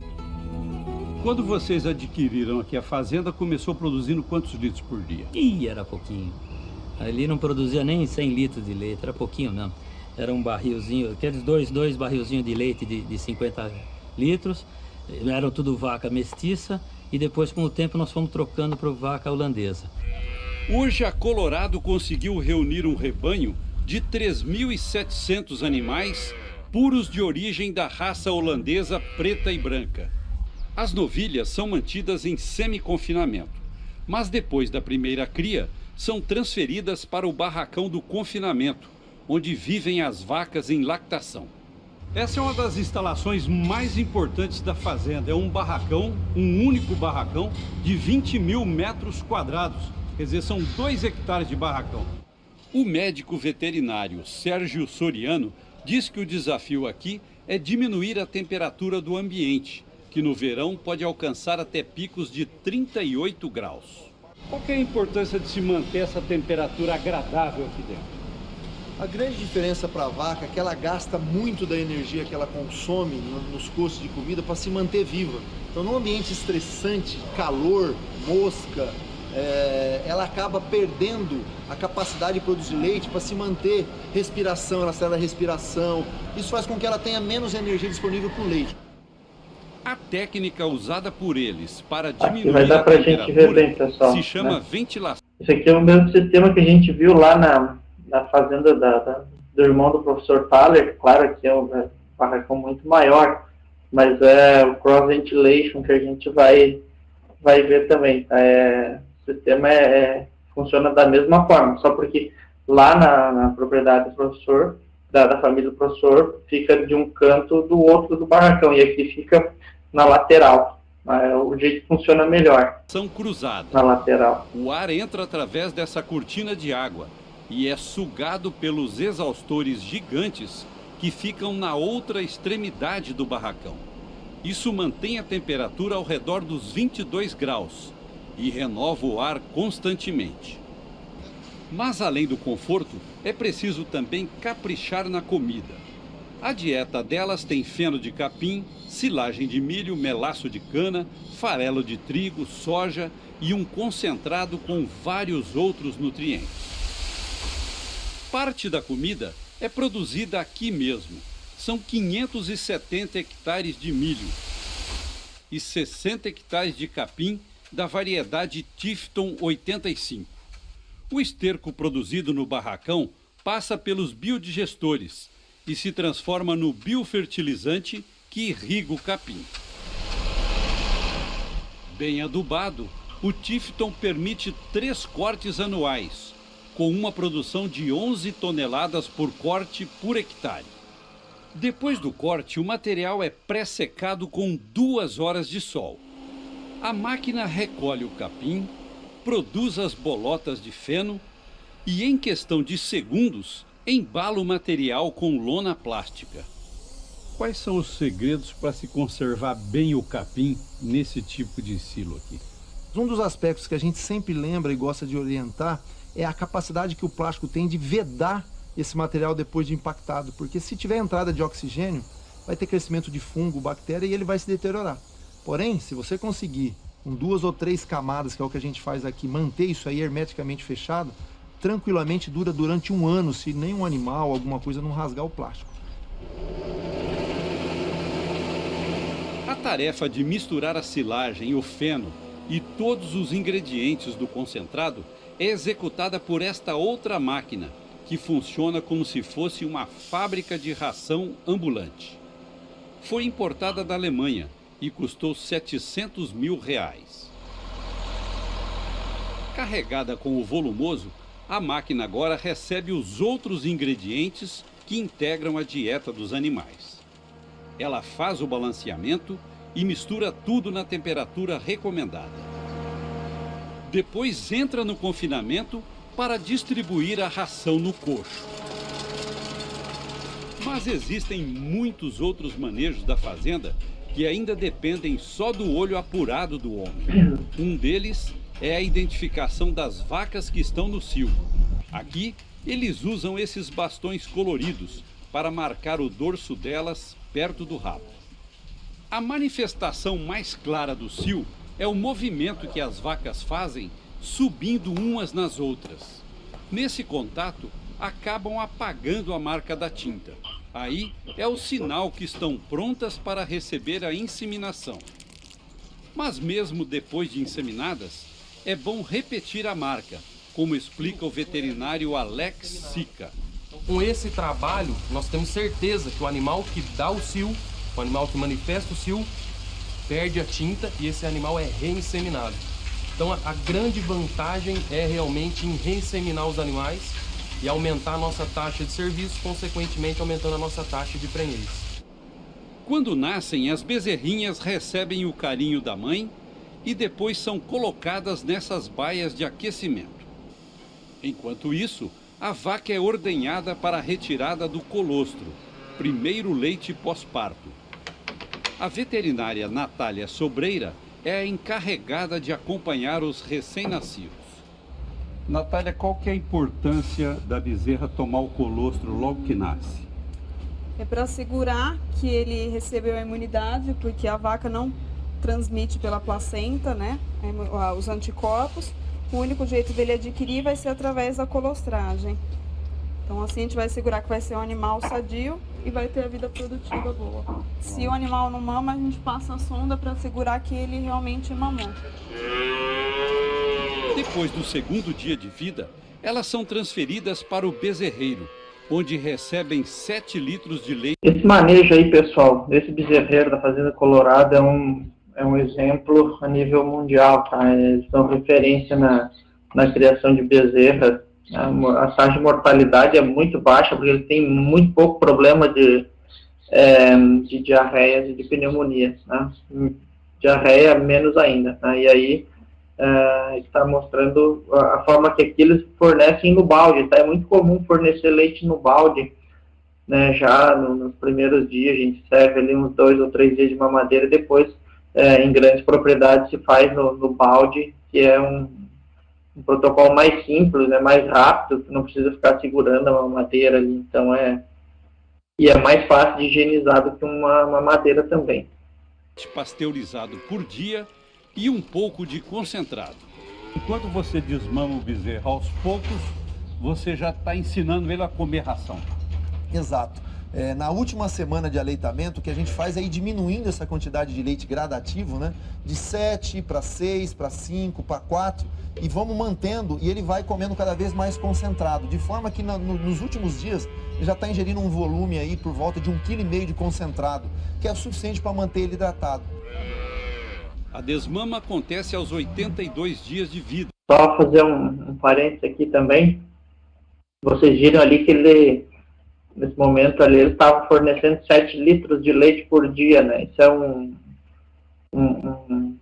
Speaker 8: Quando vocês adquiriram aqui a fazenda, começou produzindo quantos litros por dia?
Speaker 9: Ih, era pouquinho. Ali não produzia nem 100 litros de leite, era pouquinho mesmo. Era um barrilzinho, aqueles dois barrilzinhos de leite de 50 litros. Eram tudo vaca mestiça e depois, com o tempo, nós fomos trocando para vaca holandesa.
Speaker 7: Hoje a Colorado conseguiu reunir um rebanho de 3.700 animais puros de origem da raça holandesa preta e branca. As novilhas são mantidas em semi-confinamento, mas depois da primeira cria, são transferidas para o barracão do confinamento, onde vivem as vacas em lactação.
Speaker 8: Essa é uma das instalações mais importantes da fazenda. É um barracão, um único barracão, de 20 mil metros quadrados. Quer dizer, são 2 hectares de barracão.
Speaker 7: O médico veterinário Sérgio Soriano diz que o desafio aqui é diminuir a temperatura do ambiente, que no verão pode alcançar até picos de 38 graus.
Speaker 8: Qual que é a importância de se manter essa temperatura agradável aqui dentro?
Speaker 10: A grande diferença para a vaca é que ela gasta muito da energia que ela consome nos custos de comida para se manter viva. Então, num ambiente estressante, calor, mosca, ela acaba perdendo a capacidade de produzir leite para se manter respiração, ela acelera a respiração. Isso faz com que ela tenha menos energia disponível para o leite.
Speaker 7: A técnica usada por eles para diminuir
Speaker 1: vai dar pra
Speaker 7: a
Speaker 1: gente ver bem,
Speaker 7: temperatura
Speaker 1: pessoal,
Speaker 7: se chama
Speaker 1: né?
Speaker 7: ventilação.
Speaker 1: Isso aqui é o mesmo sistema que a gente viu lá na fazenda do irmão do professor Thaler. Claro que é um barracão muito maior, mas é o cross ventilation que a gente vai ver também. O sistema funciona da mesma forma, só porque lá na propriedade do professor, da família do professor, fica de um canto do outro do barracão, e aqui fica na lateral. O jeito funciona melhor.
Speaker 7: São cruzadas.
Speaker 1: Na lateral.
Speaker 7: O ar entra através dessa cortina de água e é sugado pelos exaustores gigantes que ficam na outra extremidade do barracão. Isso mantém a temperatura ao redor dos 22 graus e renova o ar constantemente. Mas além do conforto, é preciso também caprichar na comida. A dieta delas tem feno de capim, silagem de milho, melaço de cana, farelo de trigo, soja e um concentrado com vários outros nutrientes. Parte da comida é produzida aqui mesmo. São 570 hectares de milho e 60 hectares de capim da variedade Tifton 85. O esterco produzido no barracão passa pelos biodigestores e se transforma no biofertilizante que irriga o capim. Bem adubado, o Tifton permite 3 cortes anuais, com uma produção de 11 toneladas por corte por hectare. Depois do corte, o material é pré-secado com 2 horas de sol. A máquina recolhe o capim, produz as bolotas de feno e, em questão de segundos, embala o material com lona plástica.
Speaker 8: Quais são os segredos para se conservar bem o capim nesse tipo de silo aqui?
Speaker 10: Um dos aspectos que a gente sempre lembra e gosta de orientar é a capacidade que o plástico tem de vedar esse material depois de impactado, porque se tiver entrada de oxigênio, vai ter crescimento de fungo, bactéria e ele vai se deteriorar. Porém, se você conseguir, com 2 ou 3 camadas, que é o que a gente faz aqui, manter isso aí hermeticamente fechado, tranquilamente dura durante 1 ano, se nenhum animal, alguma coisa não rasgar o plástico.
Speaker 7: A tarefa de misturar a silagem, o feno e todos os ingredientes do concentrado é executada por esta outra máquina, que funciona como se fosse uma fábrica de ração ambulante. Foi importada da Alemanha e custou R$700 mil. Carregada com o volumoso, a máquina agora recebe os outros ingredientes que integram a dieta dos animais. Ela faz o balanceamento e mistura tudo na temperatura recomendada. Depois entra no confinamento para distribuir a ração no coxo. Mas existem muitos outros manejos da fazenda que ainda dependem só do olho apurado do homem. Um deles é a identificação das vacas que estão no cio. Aqui, eles usam esses bastões coloridos para marcar o dorso delas perto do rabo. A manifestação mais clara do cio é o movimento que as vacas fazem subindo umas nas outras. Nesse contato, acabam apagando a marca da tinta. Aí é o sinal que estão prontas para receber a inseminação. Mas mesmo depois de inseminadas, é bom repetir a marca, como explica o veterinário Alex Sica.
Speaker 11: Com esse trabalho, nós temos certeza que o animal que dá o cio, o animal que manifesta o cio, perde a tinta e esse animal é reinseminado. Então a grande vantagem é realmente em reinseminar os animais e aumentar a nossa taxa de serviço, consequentemente aumentando a nossa taxa de prenhez.
Speaker 7: Quando nascem, as bezerrinhas recebem o carinho da mãe e depois são colocadas nessas baias de aquecimento. Enquanto isso, a vaca é ordenhada para a retirada do colostro, primeiro leite pós-parto. A veterinária Natália Sobreira é a encarregada de acompanhar os recém-nascidos.
Speaker 8: Natália, qual que é a importância da bezerra tomar o colostro logo que nasce?
Speaker 12: É para assegurar que ele recebeu a imunidade, porque a vaca não transmite pela placenta, né, os anticorpos. O único jeito dele adquirir vai ser através da colostragem. Então assim a gente vai assegurar que vai ser um animal sadio e vai ter a vida produtiva boa. Se o animal não mama, a gente passa a sonda para assegurar que ele realmente mamou.
Speaker 7: Depois do segundo dia de vida, elas são transferidas para o bezerreiro, onde recebem 7 litros de leite.
Speaker 1: Esse manejo aí, pessoal, desse bezerreiro da Fazenda Colorado é um exemplo a mundial, tá? Eles são referência na criação de bezerras. A taxa de mortalidade é muito baixa, porque ele tem muito pouco problema de diarreias e de pneumonia, né? Diarreia menos ainda, né? E aí está mostrando a forma que aqui eles fornecem no balde, tá? É muito comum fornecer leite no balde, né? Já nos primeiros dias a gente serve ali uns 2 ou 3 dias de mamadeira, depois em grandes propriedades se faz no balde, que é um protocolo mais simples, né, mais rápido, que não precisa ficar segurando a mamadeira ali, então é mais fácil de higienizar do que uma mamadeira também.
Speaker 7: Pasteurizado por dia e um pouco de concentrado.
Speaker 8: Enquanto você desmama o bezerro aos poucos, você já está ensinando ele a comer ração.
Speaker 10: Exato. Na última semana de aleitamento, o que a gente faz é ir diminuindo essa quantidade de leite gradativo, né? De 7 para 6, para 5, para 4, e vamos mantendo, e ele vai comendo cada vez mais concentrado, de forma que nos últimos dias ele já está ingerindo um volume aí por volta de 1,5 kg de concentrado, que é o suficiente para manter ele hidratado.
Speaker 7: A desmama acontece aos 82 dias de vida.
Speaker 1: Só fazer um parênteses aqui também. Vocês viram ali que ele, nesse momento ali, ele estava fornecendo 7 litros de leite por dia, né? Isso é um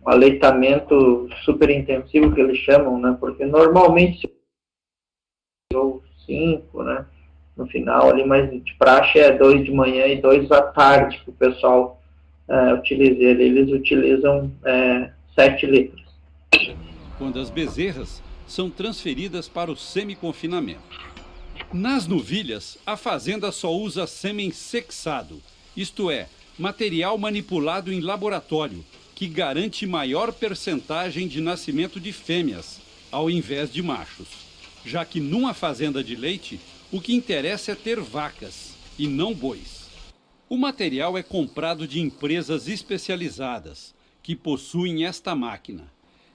Speaker 1: aleitamento super intensivo que eles chamam, né? Porque normalmente ou 5, né? No final ali, mas de praxe é 2 de manhã e 2 à tarde que o pessoal utiliza ele. Eles utilizam 7 litros.
Speaker 7: Quando as bezerras são transferidas para o semi-confinamento. Nas novilhas, a fazenda só usa sêmen sexado, isto é, material manipulado em laboratório, que garante maior percentagem de nascimento de fêmeas, ao invés de machos. Já que numa fazenda de leite, o que interessa é ter vacas, e não bois. O material é comprado de empresas especializadas, que possuem esta máquina.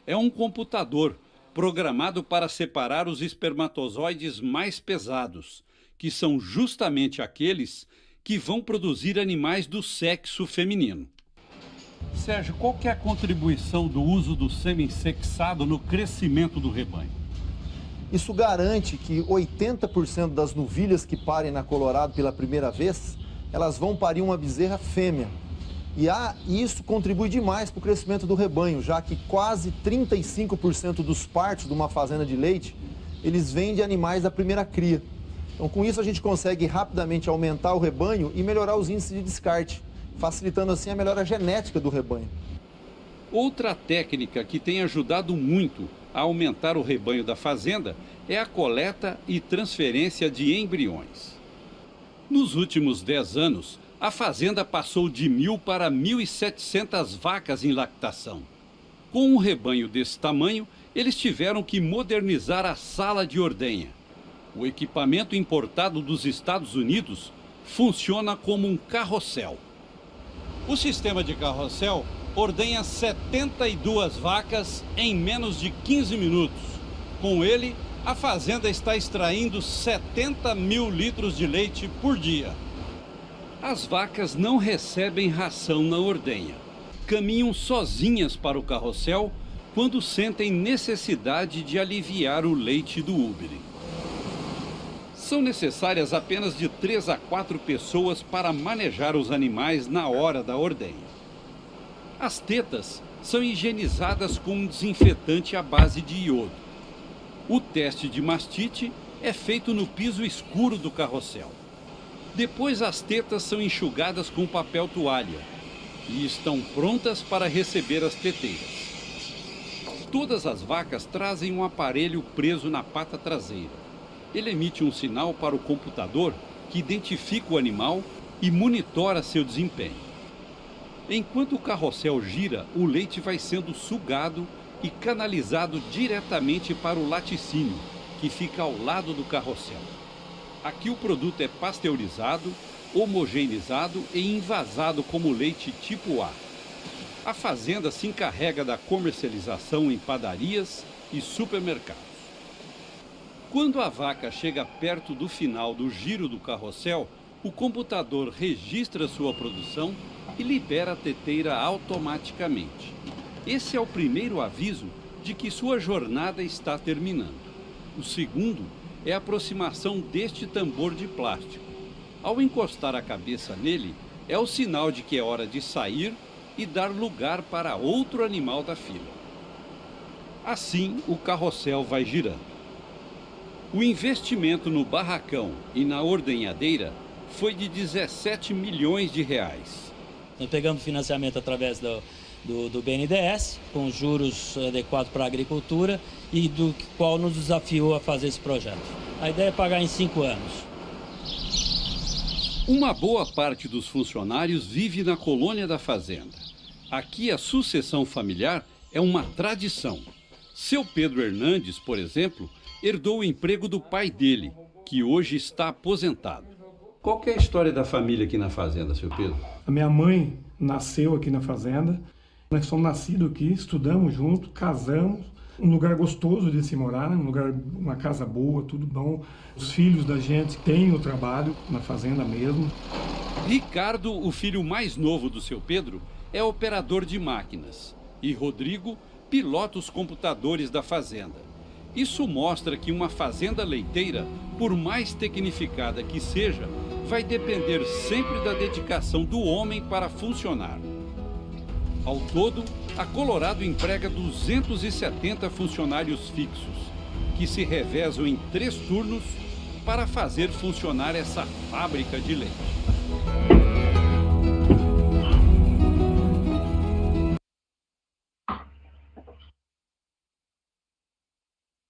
Speaker 7: É um computador programado para separar os espermatozoides mais pesados, que são justamente aqueles que vão produzir animais do sexo feminino.
Speaker 8: Sérgio, qual que é a contribuição do uso do sêmen sexado no crescimento do rebanho?
Speaker 10: Isso garante que 80% das novilhas que parem na Colorado pela primeira vez, elas vão parir uma bezerra fêmea. E isso contribui demais para o crescimento do rebanho, já que quase 35% dos partos de uma fazenda de leite, eles vêm de animais da primeira cria. Então, com isso, a gente consegue rapidamente aumentar o rebanho e melhorar os índices de descarte, facilitando assim a melhora genética do rebanho.
Speaker 7: Outra técnica que tem ajudado muito a aumentar o rebanho da fazenda é a coleta e transferência de embriões. Nos últimos 10 anos, a fazenda passou de 1.000 para 1.700 vacas em lactação. Com um rebanho desse tamanho, eles tiveram que modernizar a sala de ordenha. O equipamento importado dos Estados Unidos funciona como um carrossel.
Speaker 8: O sistema de carrossel ordenha 72 vacas em menos de 15 minutos. Com ele, a fazenda está extraindo 70 mil litros de leite por dia.
Speaker 7: As vacas não recebem ração na ordenha. Caminham sozinhas para o carrossel quando sentem necessidade de aliviar o leite do úbere. São necessárias apenas de 3 a 4 pessoas para manejar os animais na hora da ordenha. As tetas são higienizadas com um desinfetante à base de iodo. O teste de mastite é feito no piso escuro do carrossel. Depois as tetas são enxugadas com papel toalha e estão prontas para receber as teteiras. Todas as vacas trazem um aparelho preso na pata traseira. Ele emite um sinal para o computador que identifica o animal e monitora seu desempenho. Enquanto o carrossel gira, o leite vai sendo sugado e canalizado diretamente para o laticínio, que fica ao lado do carrossel. Aqui o produto é pasteurizado, homogeneizado e envasado como leite tipo A. A fazenda se encarrega da comercialização em padarias e supermercados. Quando a vaca chega perto do final do giro do carrossel, o computador registra sua produção e libera a teteira automaticamente. Esse é o primeiro aviso de que sua jornada está terminando. O segundo é a aproximação deste tambor de plástico. Ao encostar a cabeça nele, é o sinal de que é hora de sair e dar lugar para outro animal da fila. Assim, o carrossel vai girando. O investimento no barracão e na ordenhadeira foi de 17 milhões de reais.
Speaker 9: Nós pegamos financiamento através do BNDES, com juros adequados para a agricultura e do qual nos desafiou a fazer esse projeto. A ideia é pagar em 5 anos.
Speaker 7: Uma boa parte dos funcionários vive na colônia da fazenda. Aqui a sucessão familiar é uma tradição. Seu Pedro Hernandes, por exemplo, herdou o emprego do pai dele, que hoje está aposentado. Qual que é a história da família aqui na fazenda, seu Pedro?
Speaker 13: A minha mãe nasceu aqui na fazenda. Nós somos nascidos aqui, estudamos juntos, casamos. Um lugar gostoso de se morar, né? Um lugar, uma casa boa, tudo bom. Os filhos da gente têm o trabalho na fazenda mesmo.
Speaker 7: Ricardo, o filho mais novo do seu Pedro, é operador de máquinas. E Rodrigo pilota os computadores da fazenda. Isso mostra que uma fazenda leiteira, por mais tecnificada que seja, vai depender sempre da dedicação do homem para funcionar. Ao todo, a Colorado emprega 270 funcionários fixos, que se revezam em 3 turnos para fazer funcionar essa fábrica de leite.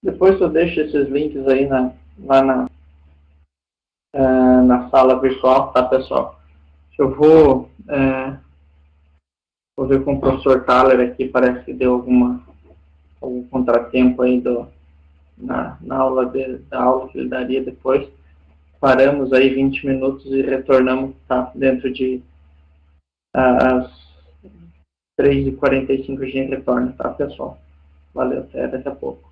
Speaker 1: Depois eu deixo esses links aí lá na sala virtual, tá, pessoal? Eu vou ver com o professor Thaler aqui, parece que deu algum contratempo aí na aula da aula que ele daria depois. Paramos aí 20 minutos e retornamos, tá? Dentro de às 3h45 a gente retorna, tá, pessoal? Valeu, até daqui a pouco.